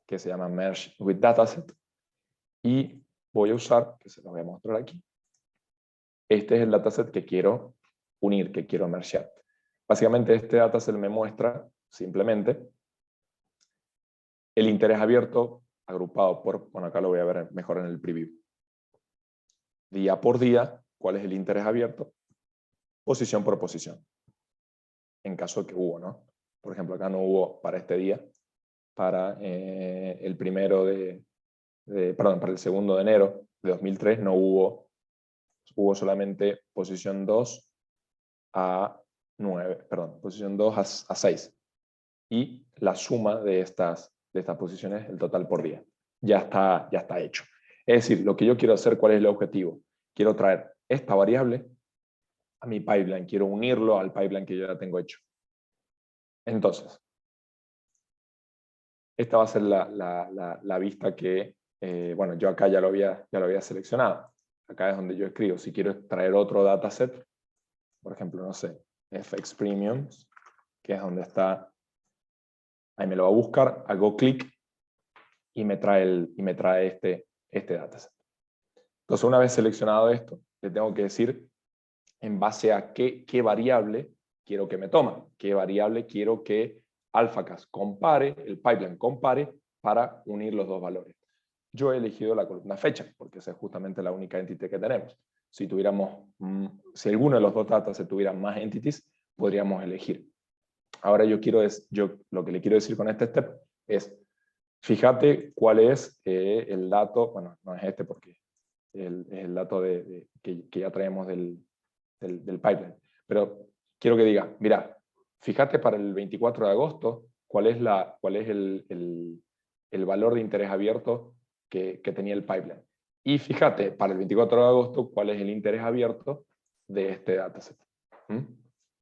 que se llama Merge with Dataset, y voy a usar, que se lo voy a mostrar aquí, este es el dataset que quiero unir, que quiero mergear. Básicamente este dataset me muestra simplemente el interés abierto agrupado por, bueno, acá lo voy a ver mejor en el preview. Día por día, cuál es el interés abierto, posición por posición. En caso de que hubo, ¿no? Por ejemplo, acá no hubo para este día, para el primero perdón, para el 2 de enero de 2003 no hubo solamente posición 2 a 9, perdón, posición 2 a 6. Y la suma de estas posiciones, el total por día. Ya está hecho. Es decir, lo que yo quiero hacer, ¿cuál es el objetivo? Quiero traer esta variable a mi pipeline, quiero unirlo al pipeline que yo ya tengo hecho. Entonces, esta va a ser la vista que, bueno, yo acá ya lo había seleccionado. Acá es donde yo escribo. Si quiero traer otro dataset, por ejemplo, no sé, FX Premiums, que es donde está, ahí me lo va a buscar, hago clic y me trae este dataset. Entonces, una vez seleccionado esto, le tengo que decir en base a qué variable quiero que me toma, qué variable quiero que AlphaCast compare, el pipeline compare para unir los dos valores. Yo he elegido la columna fecha, porque esa es justamente la única entidad que tenemos. Si si alguno de los dos datasets tuviera más entities, podríamos elegir. Ahora yo lo que le quiero decir con este step es, fíjate cuál es el dato, bueno, no es este porque es el dato que ya traemos del pipeline, pero quiero que diga, mira, fíjate para el 24 de agosto cuál es el valor de interés abierto que tenía el pipeline. Y fíjate para el 24 de agosto cuál es el interés abierto de este dataset.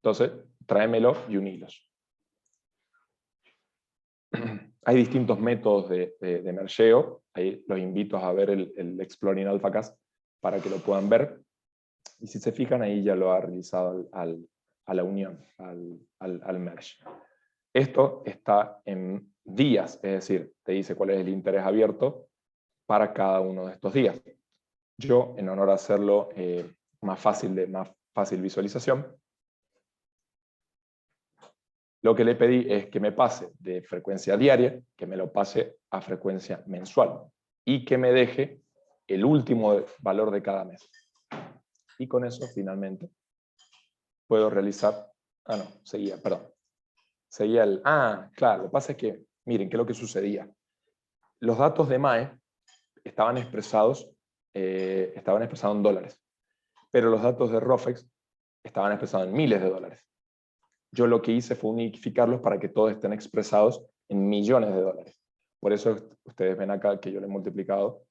Entonces, tráemelo y unilos. Hay distintos métodos de mergeo. Ahí los invito a ver el Exploring AlphaCast para que lo puedan ver. Y si se fijan, ahí ya lo ha realizado a la unión, al merge. Esto está en días, es decir, te dice cuál es el interés abierto para cada uno de estos días. Yo, en honor a hacerlo más fácil visualización, lo que le pedí es que me pase de frecuencia diaria, que me lo pase a frecuencia mensual y que me deje el último valor de cada mes. Y con eso, finalmente, puedo realizar... seguía claro, lo que pasa es que, miren, ¿qué es lo que sucedía? Los datos de MAE estaban expresados en dólares, pero los datos de ROFEX estaban expresados en miles de dólares. Yo lo que hice fue unificarlos para que todos estén expresados en millones de dólares. Por eso ustedes ven acá que yo lo he multiplicado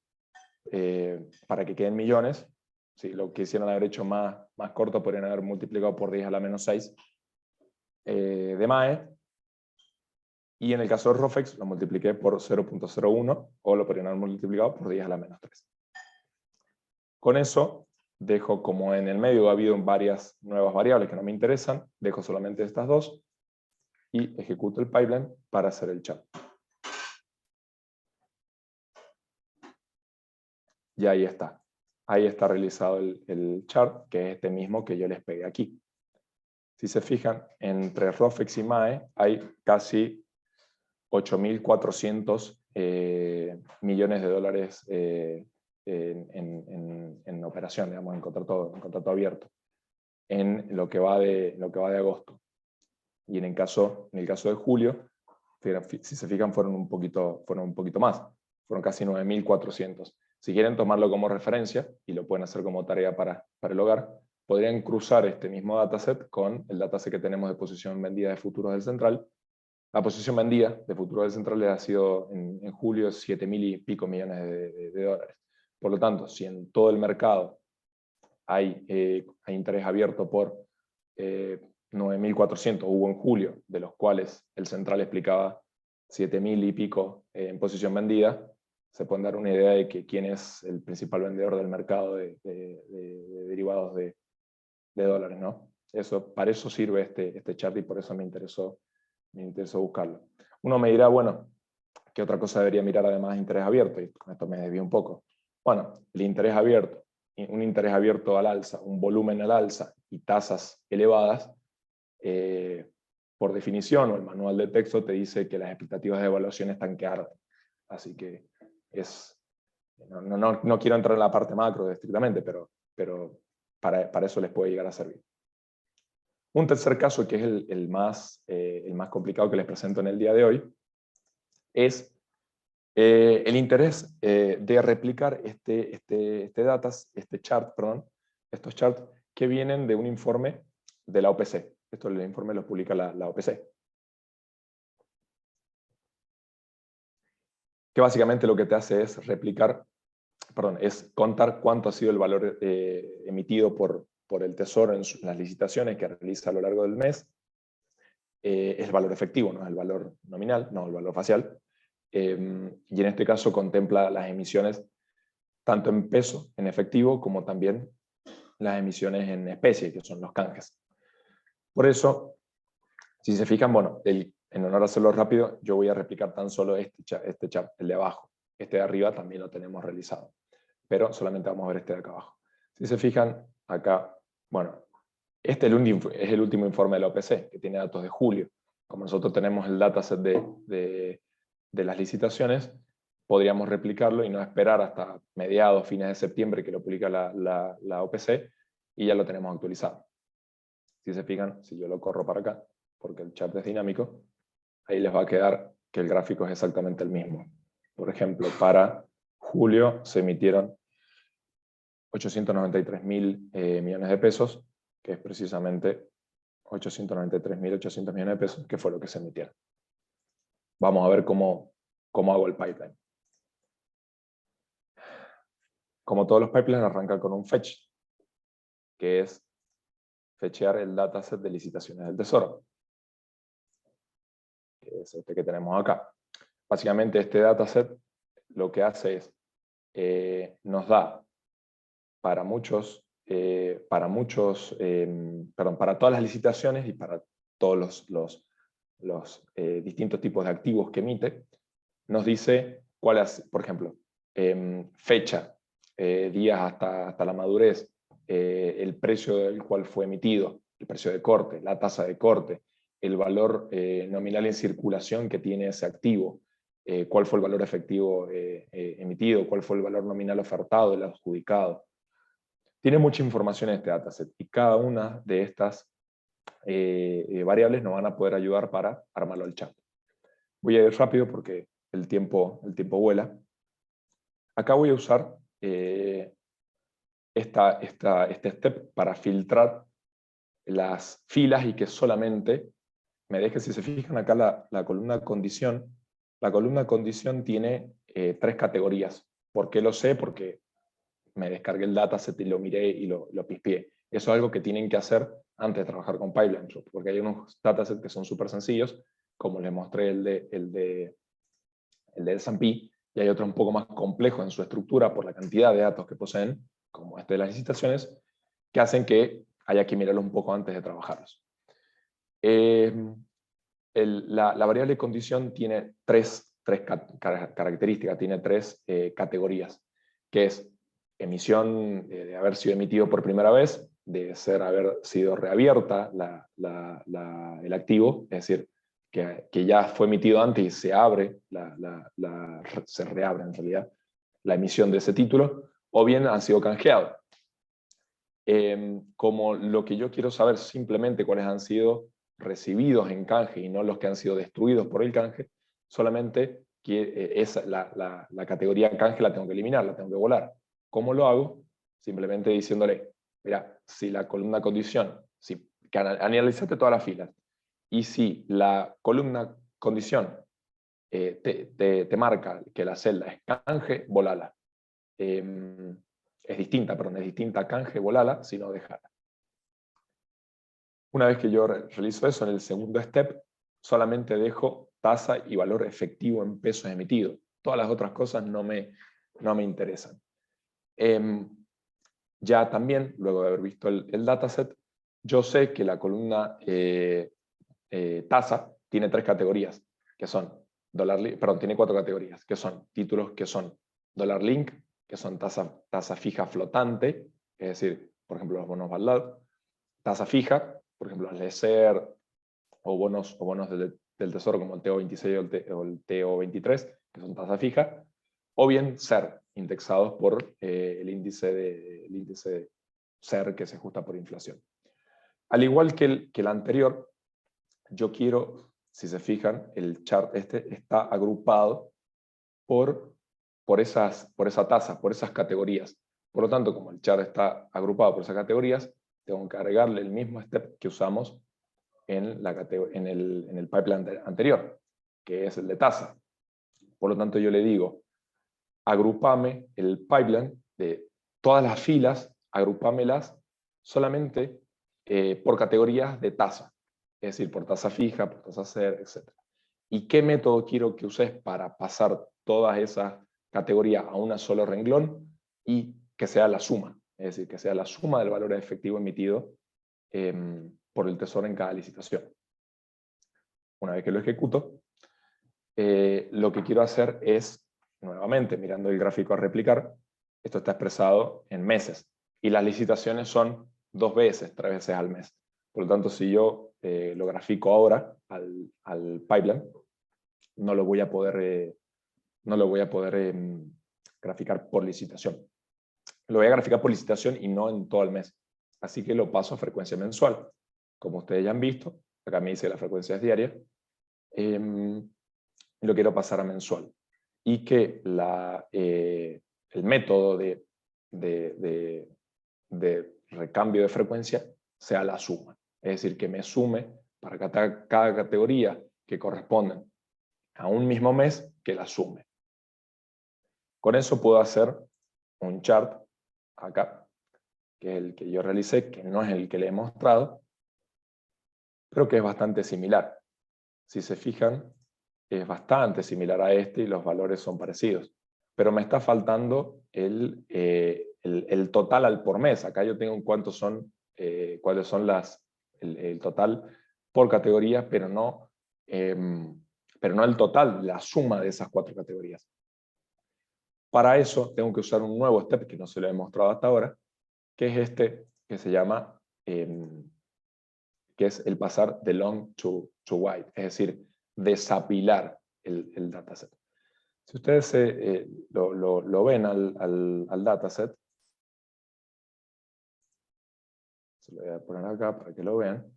para que queden millones. Si lo quisieran haber hecho más corto, podrían haber multiplicado por 10 a la menos 6 de MAE. Y en el caso de ROFEX lo multipliqué por 0.01 o lo podrían haber multiplicado por 10 a la menos 3. Con eso dejo, como en el medio ha habido varias nuevas variables que no me interesan, dejo solamente estas dos y ejecuto el pipeline para hacer el chart. Y ahí está. Ahí está realizado el chart, que es este mismo que yo les pegué aquí. Si se fijan, entre ROFEX y MAE hay casi 8.400 millones de dólares en operación, digamos, en contrato abierto. en lo que va de agosto. Y en el caso de julio, si se fijan, fueron un poquito más. Fueron casi 9.400. Si quieren tomarlo como referencia, y lo pueden hacer como tarea para el hogar, podrían cruzar este mismo dataset con el dataset que tenemos de posición vendida de futuros del central. La posición vendida de futuros del central ha sido en julio 7.000 y pico millones de dólares. Por lo tanto, si en todo el mercado hay interés abierto por 9.400, hubo en julio, de los cuales el central explicaba 7.000 y pico en posición vendida, se pueden dar una idea de que quién es el principal vendedor del mercado de derivados de dólares, ¿no? Para eso sirve este chart y por eso me interesó buscarlo. Uno me dirá, bueno, ¿qué otra cosa debería mirar además de interés abierto? Y con esto me desvío un poco. Bueno, el interés abierto, un interés abierto al alza, un volumen al alza y tasas elevadas, por definición, o el manual de texto te dice que las expectativas de evaluación están que arden. Así que no quiero entrar en la parte macro estrictamente, pero para eso les puede llegar a servir. Un tercer caso, que es el más complicado que les presento en el día de hoy, es el interés de replicar estos charts que vienen de un informe de la OPC. El informe lo publica la OPC. Que básicamente lo que te hace es es contar cuánto ha sido el valor emitido por el Tesoro en las licitaciones que realiza a lo largo del mes. Es el valor efectivo, no es el valor nominal, no el valor facial. Y en este caso contempla las emisiones tanto en peso, en efectivo, como también las emisiones en especie, que son los canjes. Por eso, si se fijan, bueno, en honor a hacerlo rápido, yo voy a replicar tan solo este chart, el de abajo. Este de arriba también lo tenemos realizado, pero solamente vamos a ver este de acá abajo. Si se fijan, acá, bueno, este es el último informe de la OPC, que tiene datos de julio. Como nosotros tenemos el dataset de las licitaciones, podríamos replicarlo y no esperar hasta mediados, fines de septiembre, que lo publica la OPC, y ya lo tenemos actualizado. Si se fijan, si yo lo corro para acá, porque el chart es dinámico, ahí les va a quedar que el gráfico es exactamente el mismo. Por ejemplo, para julio se emitieron 893.000 millones de pesos, que es precisamente 893.800 millones de pesos, que fue lo que se emitieron. Vamos a ver cómo hago el pipeline. Como todos los pipelines, arrancan con un fetch, que es fetchear el dataset de licitaciones del Tesoro, que es este que tenemos acá. Básicamente este dataset lo que hace es, nos da para todas las licitaciones y para todos los distintos tipos de activos que emite, nos dice cuál es, por ejemplo, fecha, días hasta la madurez, el precio del cual fue emitido, el precio de corte, la tasa de corte, el valor nominal en circulación que tiene ese activo, cuál fue el valor efectivo emitido, cuál fue el valor nominal ofertado, el adjudicado. Tiene mucha información en este dataset y cada una de estas variables nos van a poder ayudar para armarlo al chat. Voy a ir rápido porque el tiempo vuela. Acá voy a usar este step para filtrar las filas y que solamente me deje, si se fijan acá la columna condición. La columna condición tiene 3 categorías. ¿Por qué lo sé? Porque me descargué el dataset y lo miré y lo pispié. Eso es algo que tienen que hacer antes de trabajar con Pipeline, porque hay unos datasets que son súper sencillos, como les mostré el de S&P, y hay otros un poco más complejos en su estructura por la cantidad de datos que poseen, como este de las licitaciones, que hacen que haya que mirarlos un poco antes de trabajarlos. La variable condición tiene tres características, tiene 3 categorías, que es emisión de haber sido emitido por primera vez, de haber sido reabierta el activo, es decir, que ya fue emitido antes y se abre, se reabre en realidad la emisión de ese título, o bien ha sido canjeado. como lo que yo quiero saber simplemente cuáles han sido recibidos en canje y no los que han sido destruidos por el canje, solamente la categoría canje la tengo que eliminar, la tengo que volar. ¿Cómo lo hago? Simplemente diciéndole, mira, si la columna condición, que analizaste todas las filas, y si la columna condición te marca que la celda es canje, volala. Es distinta canje, volala, sino dejala. Una vez que yo realizo eso, en el segundo step, solamente dejo tasa y valor efectivo en pesos emitidos. Todas las otras cosas no me interesan. Ya también, luego de haber visto el dataset, yo sé que la columna tasa tiene 3 categorías, que son tiene 4 categorías, que son títulos que son dólar link, que son tasa fija flotante, es decir, por ejemplo, los bonos Ballad, tasa fija, por ejemplo, los LESER, o bonos del Tesoro como el TO26 o el TO23, que son tasa fija, o bien SER, indexados por el índice SER que se ajusta por inflación. Al igual que el anterior, yo quiero, si se fijan, el chart está agrupado por esas tasas, por esas categorías. Por lo tanto, como el chart está agrupado por esas categorías, tengo que agregarle el mismo step que usamos en el pipeline anterior, que es el de tasa. Por lo tanto, yo le digo, agrupame el pipeline de todas las filas, agrupámelas solamente por categorías de tasa, es decir, por tasa fija, por tasa SER, etc. ¿Y qué método quiero que uses para pasar todas esas categorías a un solo renglón y que sea la suma? Es decir, que sea la suma del valor efectivo emitido por el Tesoro en cada licitación. Una vez que lo ejecuto, lo que quiero hacer es, nuevamente, mirando el gráfico a replicar, esto está expresado en meses, y las licitaciones son 2 veces, 3 veces al mes. Por lo tanto, si yo lo grafico ahora al pipeline, no lo voy a poder graficar por licitación. Lo voy a graficar por licitación y no en todo el mes. Así que lo paso a frecuencia mensual. Como ustedes ya han visto, acá me dice que la frecuencia es diaria. Lo quiero pasar a mensual. Y que el método de recambio de frecuencia sea la suma. Es decir, que me sume para cada categoría que corresponde a un mismo mes, que la sume. Con eso puedo hacer un chart acá, que es el que yo realicé, que no es el que le he mostrado, pero que es bastante similar. Si se fijan, es bastante similar a este y los valores son parecidos. Pero me está faltando el total al por mes. Acá yo tengo cuáles son el total por categoría, pero no el total, la suma de esas 4 categorías. Para eso tengo que usar un nuevo step que no se lo he mostrado hasta ahora, que es este que se llama, que es el pasar de long to wide, es decir, desapilar el dataset. Si ustedes lo ven al dataset, se lo voy a poner acá para que lo vean,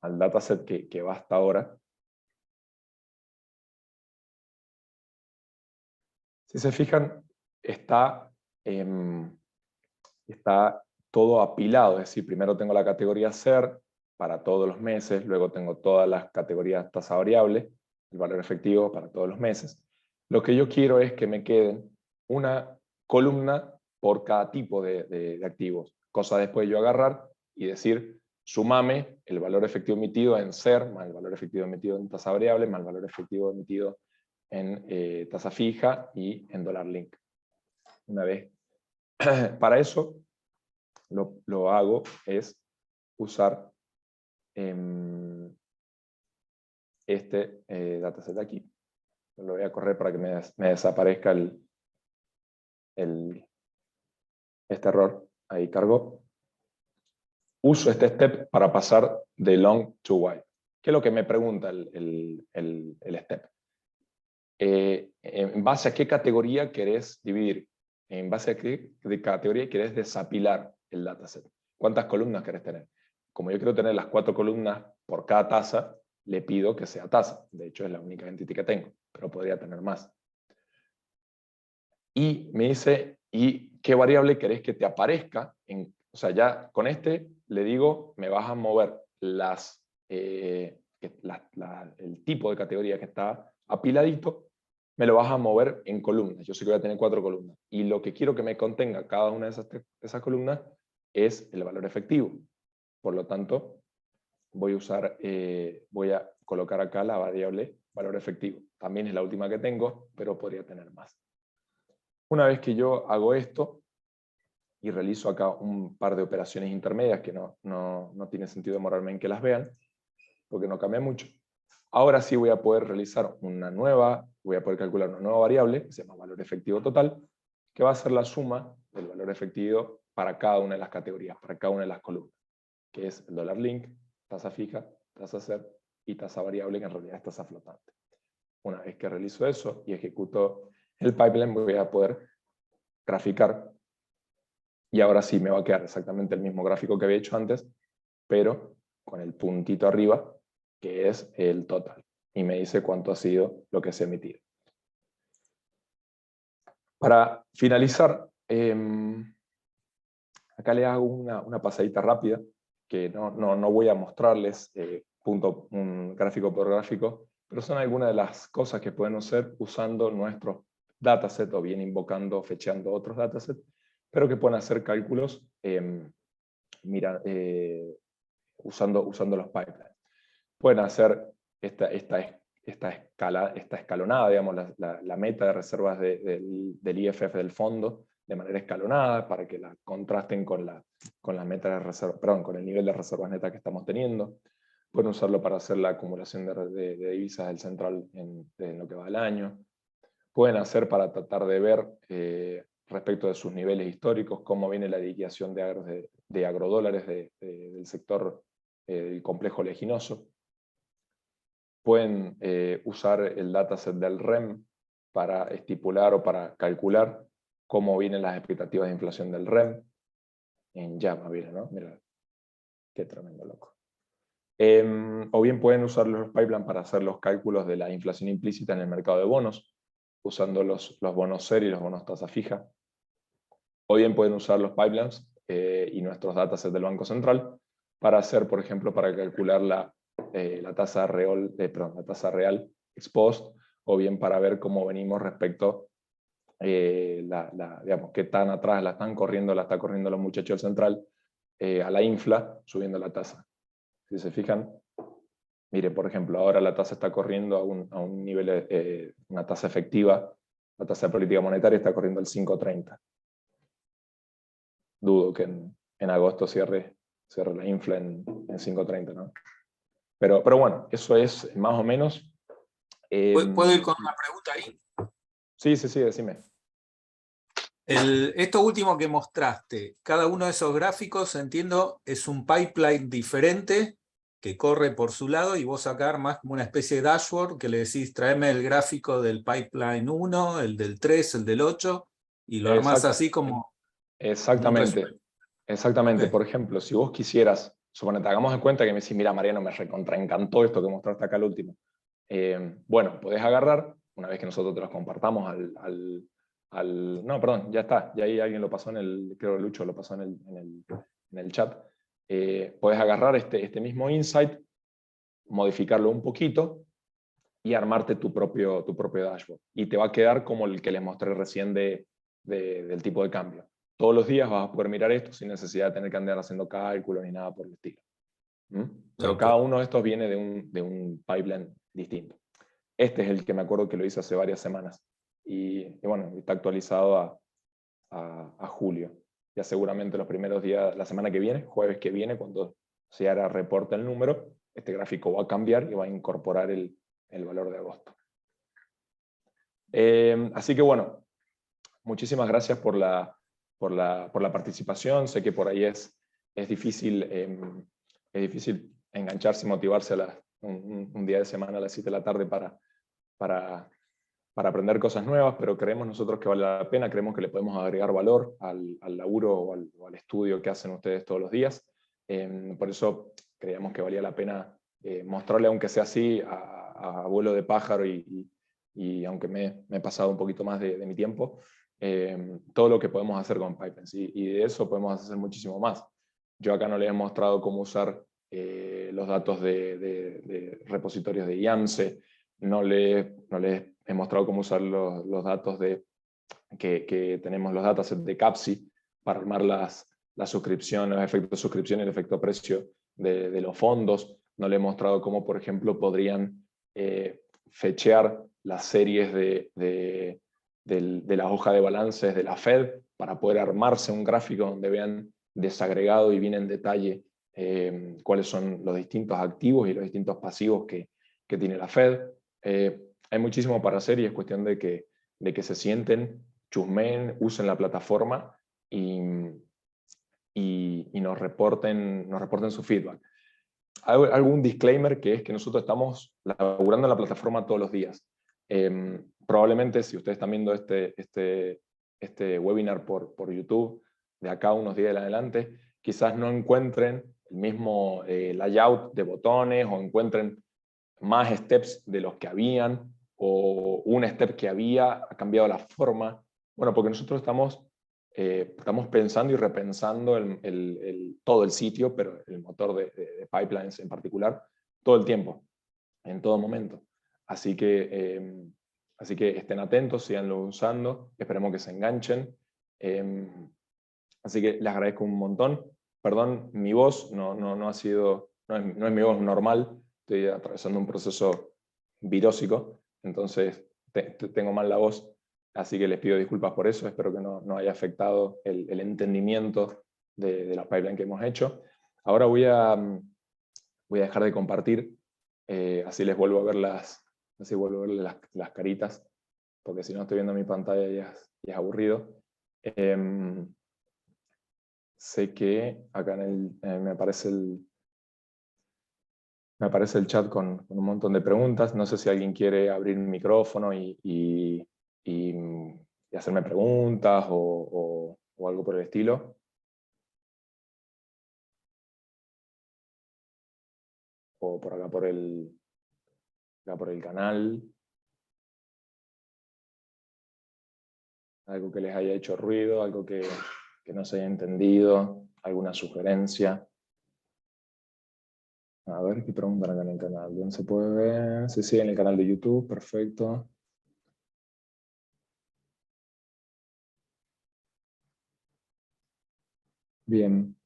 al dataset que va hasta ahora. Si se fijan, está todo apilado, es decir, primero tengo la categoría SER para todos los meses, luego tengo todas las categorías tasa variable, el valor efectivo para todos los meses. Lo que yo quiero es que me queden una columna por cada tipo de activos, cosa después yo agarrar y decir, sumame el valor efectivo emitido en SER, más el valor efectivo emitido en tasa variable, más el valor efectivo emitido en tasa fija y en dólar link. Una vez. Para eso, lo hago es usar este dataset de aquí. Lo voy a correr para que me desaparezca este error. Ahí cargó. Uso este step para pasar de long to wide. ¿Qué es lo que me pregunta el step? ¿En base a qué categoría querés dividir? en base a qué de categoría querés desapilar el dataset. ¿Cuántas columnas querés tener? Como yo quiero tener las 4 columnas por cada tasa, le pido que sea tasa. De hecho, es la única entity que tengo, pero podría tener más. Y me dice, ¿y qué variable querés que te aparezca? O sea, ya con este le digo, me vas a mover el tipo de categoría que está apiladito, me lo vas a mover en columnas. Yo sé que voy a tener 4 columnas. Y lo que quiero que me contenga cada una de esas columnas es el valor efectivo. Por lo tanto, voy a colocar acá la variable valor efectivo. También es la última que tengo, pero podría tener más. Una vez que yo hago esto y realizo acá un par de operaciones intermedias que no tiene sentido demorarme en que las vean, porque no cambia mucho, ahora sí voy a poder realizar voy a poder calcular una nueva variable, que se llama valor efectivo total, que va a ser la suma del valor efectivo para cada una de las categorías, para cada una de las columnas, que es el dólar link, tasa fija, tasa set y tasa variable, que en realidad es tasa flotante. Una vez que realizo eso y ejecuto el pipeline, voy a poder graficar, y ahora sí me va a quedar exactamente el mismo gráfico que había hecho antes, pero con el puntito arriba, que es el total, y me dice cuánto ha sido lo que se ha emitido. Para finalizar, acá le hago una pasadita rápida, que no voy a mostrarles un gráfico por gráfico, pero son algunas de las cosas que podemos hacer usando nuestros datasets o bien invocando, fecheando otros datasets, pero que pueden hacer cálculos usando los pipelines. Pueden hacer esta escalonada, digamos, la meta de reservas del IFF del fondo de manera escalonada para que la contrasten con la meta de reserva, perdón, con el nivel de reservas netas que estamos teniendo. Pueden usarlo para hacer la acumulación de divisas del central en lo que va del año. Pueden hacer para tratar de ver respecto de sus niveles históricos cómo viene la liquidación de agrodólares del sector del complejo oleginoso. Pueden usar el dataset del REM para estipular o para calcular cómo vienen las expectativas de inflación del REM. En Java viene, ¿no? Mira, qué tremendo loco. O bien pueden usar los pipelines para hacer los cálculos de la inflación implícita en el mercado de bonos, usando los bonos serie y los bonos tasa fija. O bien pueden usar los pipelines y nuestros datasets del Banco Central para hacer, por ejemplo, para calcular la tasa real ex post, o bien para ver cómo venimos respecto digamos, qué tan atrás la está corriendo los muchachos del central a la infla, subiendo la tasa. Si se fijan, mire, por ejemplo, ahora la tasa está corriendo a un nivel, una tasa efectiva, la tasa de política monetaria está corriendo al 5,30. Dudo que en agosto cierre la infla en 5,30, ¿no? Pero bueno, eso es más o menos. ¿Puedo ir con una pregunta ahí? Sí, decime. Esto último que mostraste, cada uno de esos gráficos, entiendo, es un pipeline diferente que corre por su lado y vos sacar más como una especie de dashboard que le decís, tráeme el gráfico del pipeline 1, el del 3, el del 8, y lo armás así como Exactamente. un Exactamente. Okay. Por ejemplo, si vos quisieras, suponete, hagamos de cuenta que me decís, mira, Mariano, me recontraencantó esto que mostraste acá al último. Bueno, podés agarrar, una vez que nosotros te los compartamos no, perdón, ya está, ya ahí alguien lo pasó creo que Lucho lo pasó en el chat. Podés agarrar este mismo insight, modificarlo un poquito y armarte tu propio dashboard. Y te va a quedar como el que les mostré recién del tipo de cambio. Todos los días vas a poder mirar esto sin necesidad de tener que andar haciendo cálculos ni nada por el estilo. Pero Okay. cada uno de estos viene de un pipeline distinto. Este es el que me acuerdo que lo hice hace varias semanas. Y bueno, está actualizado a julio. Ya seguramente los primeros días, la semana que viene, jueves que viene, cuando se hará reporte el número, este gráfico va a cambiar y va a incorporar el valor de agosto. Así que bueno, muchísimas gracias por la participación. Sé que por ahí es difícil engancharse y motivarse un día de semana a las 7 de la tarde para para aprender cosas nuevas, pero creemos nosotros que vale la pena, creemos que le podemos agregar valor al laburo o al estudio que hacen ustedes todos los días. Por eso creíamos que valía la pena mostrarle, aunque sea así, a vuelo de pájaro y aunque me he pasado un poquito más de mi tiempo, todo lo que podemos hacer con pipelines. Y de eso podemos hacer muchísimo más. Yo acá no les he mostrado cómo usar los datos de repositorios de YAML, no les he mostrado cómo usar los datos que tenemos los datasets de CAPSI para armar las suscripciones, los efectos de suscripción y el efecto precio de los fondos. No les he mostrado cómo, por ejemplo, podrían fechear las series de la hoja de balances de la Fed para poder armarse un gráfico donde vean desagregado y bien en detalle cuáles son los distintos activos y los distintos pasivos que tiene la Fed. Hay muchísimo para hacer y es cuestión de que se sienten, chusmeen, usen la plataforma y nos reporten su feedback. Algún disclaimer, que es que nosotros estamos laburando en la plataforma todos los días. Probablemente si ustedes están viendo este webinar por YouTube, de acá unos días en adelante, quizás no encuentren el mismo layout de botones o encuentren más steps de los que habían, o un step que ha cambiado la forma. Bueno, porque nosotros estamos pensando y repensando todo el sitio, pero el motor de pipelines en particular, todo el tiempo, en todo momento. Así que estén atentos, síganlo usando, esperemos que se enganchen. Así que les agradezco un montón. Perdón, mi voz no es mi voz normal, estoy atravesando un proceso virósico, entonces tengo mal la voz, así que les pido disculpas por eso, espero que no haya afectado el entendimiento de la pipeline que hemos hecho. Ahora voy a dejar de compartir, así les vuelvo a ver las caritas, porque si no estoy viendo mi pantalla ya es aburrido. Sé que acá me aparece el chat con un montón de preguntas. No sé si alguien quiere abrir mi micrófono y hacerme preguntas o algo por el estilo. O por acá por el canal. Algo que les haya hecho ruido, algo que no se haya entendido, alguna sugerencia. A ver, ¿qué preguntan acá en el canal? ¿Dónde se puede ver? Sí, en el canal de YouTube, perfecto. Bien.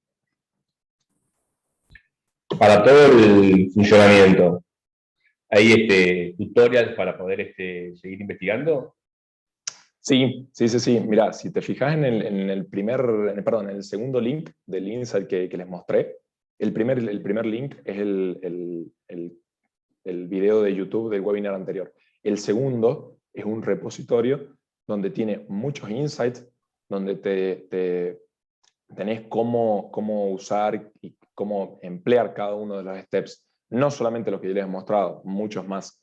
Para todo el funcionamiento, ¿hay tutorials para poder seguir investigando? Sí. Mira, si te fijas en el segundo link del insight que les mostré, el primer link es el video de YouTube del webinar anterior. El segundo es un repositorio donde tiene muchos insights, donde tenés cómo usar y cómo emplear cada uno de los steps, no solamente los que yo les he mostrado, muchos más,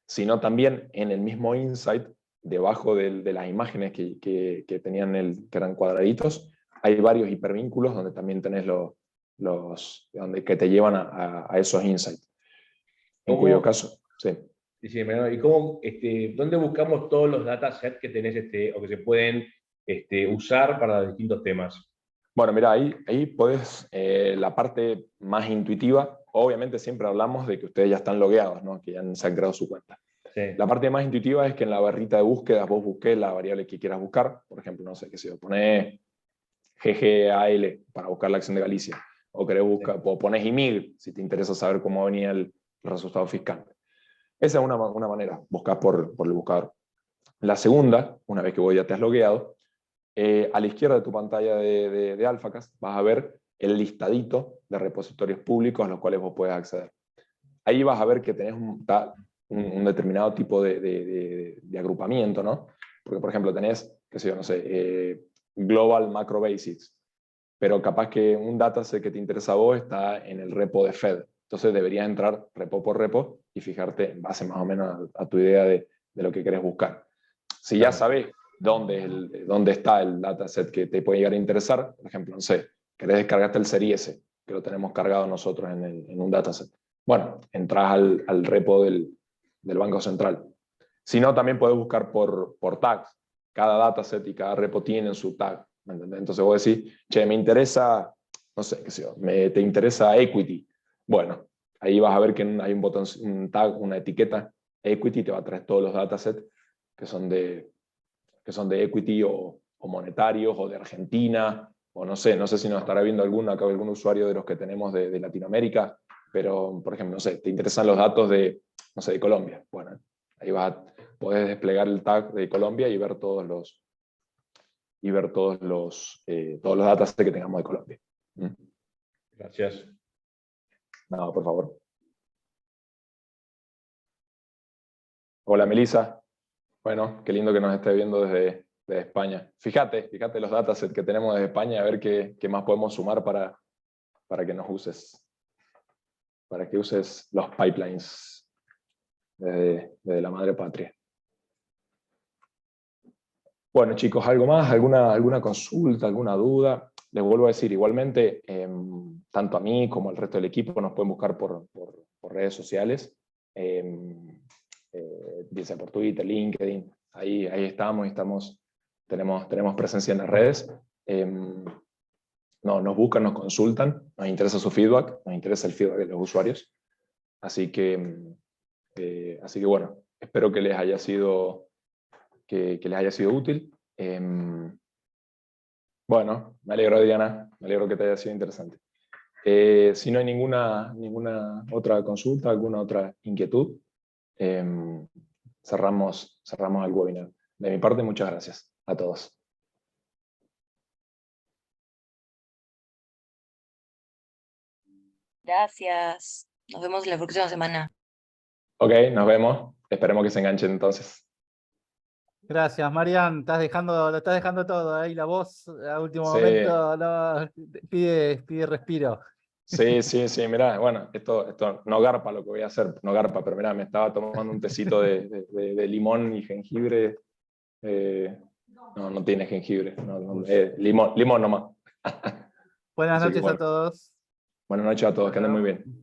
sino también en el mismo insight, debajo de las imágenes que eran cuadraditos, hay varios hipervínculos donde también tenés que te llevan a esos insights. En cuyo caso, sí. Sí, ¿y cómo, dónde buscamos todos los datasets que tenés o que se pueden usar para distintos temas? Bueno, mira, ahí podés, la parte más intuitiva, obviamente siempre hablamos de que ustedes ya están logueados, ¿no? Que ya se han creado su cuenta. Sí. La parte más intuitiva es que en la barrita de búsqueda vos busques la variable que quieras buscar. Por ejemplo, no sé, qué sé yo, ponés GGAL para buscar la acción de Galicia. O querés buscar, o ponés IMIG si te interesa saber cómo venía el resultado fiscal. Esa es una manera, buscar por el buscador. La segunda, una vez que vos ya te has logueado, a la izquierda de tu pantalla de Alphacast vas a ver el listadito de repositorios públicos a los cuales vos puedes acceder. Ahí vas a ver que tenés un determinado tipo de agrupamiento, ¿no? Porque, por ejemplo, tenés, qué sé yo, no sé, Global Macro Basics, pero capaz que un dataset que te interesa a vos está en el repo de Fed. Entonces deberías entrar repo por repo y fijarte en base más o menos a tu idea de de lo que querés buscar. Si ya sabés dónde está el dataset que te puede llegar a interesar, por ejemplo, no sé, querés descargarte el Serie S, que lo tenemos cargado nosotros en un dataset. Bueno, entras al repo del Banco Central. Si no, también podés buscar por tags. Cada dataset y cada repo tienen su tag. ¿Me entendés? Entonces vos decís, che, me interesa, no sé, qué sé yo, te interesa equity. Bueno, ahí vas a ver que hay un botón, un tag, una etiqueta equity, te va a traer todos los datasets que son de equity o monetarios o de Argentina, o no sé si nos estará viendo algún usuario de los que tenemos de Latinoamérica, pero por ejemplo, no sé, te interesan los datos de, no sé, de Colombia. Bueno, ahí podés desplegar el tag de Colombia y ver todos los datasets que tengamos de Colombia. Gracias. No, por favor. Hola, Melissa. Bueno, qué lindo que nos esté viendo desde España. Fíjate los datasets que tenemos desde España, a ver qué más podemos sumar para que nos uses. Para que uses los pipelines desde la madre patria. Bueno, chicos, ¿algo más? ¿Alguna consulta, alguna duda? Les vuelvo a decir, igualmente, tanto a mí como al resto del equipo nos pueden buscar por redes sociales, bien sea por Twitter, LinkedIn, ahí estamos, tenemos presencia en las redes. Nos buscan, nos consultan, nos interesa su feedback, nos interesa el feedback de los usuarios. Así que bueno, espero que les haya sido útil. Bueno, me alegro, Adriana, me alegro que te haya sido interesante. Si no hay ninguna otra consulta, alguna otra inquietud, cerramos el webinar. De mi parte, muchas gracias a todos. Gracias. Nos vemos la próxima semana. Ok, nos vemos. Esperemos que se enganchen entonces. Gracias, Marian. Lo estás dejando todo ahí. La voz a último Sí. momento no, pide respiro. Sí, mirá, bueno, esto no garpa lo que voy a hacer, no garpa, pero mirá, me estaba tomando un tecito de limón y jengibre. No tiene jengibre, limón nomás. Buenas Así que noches bueno. a todos. Buenas noches a todos, que anden muy bien.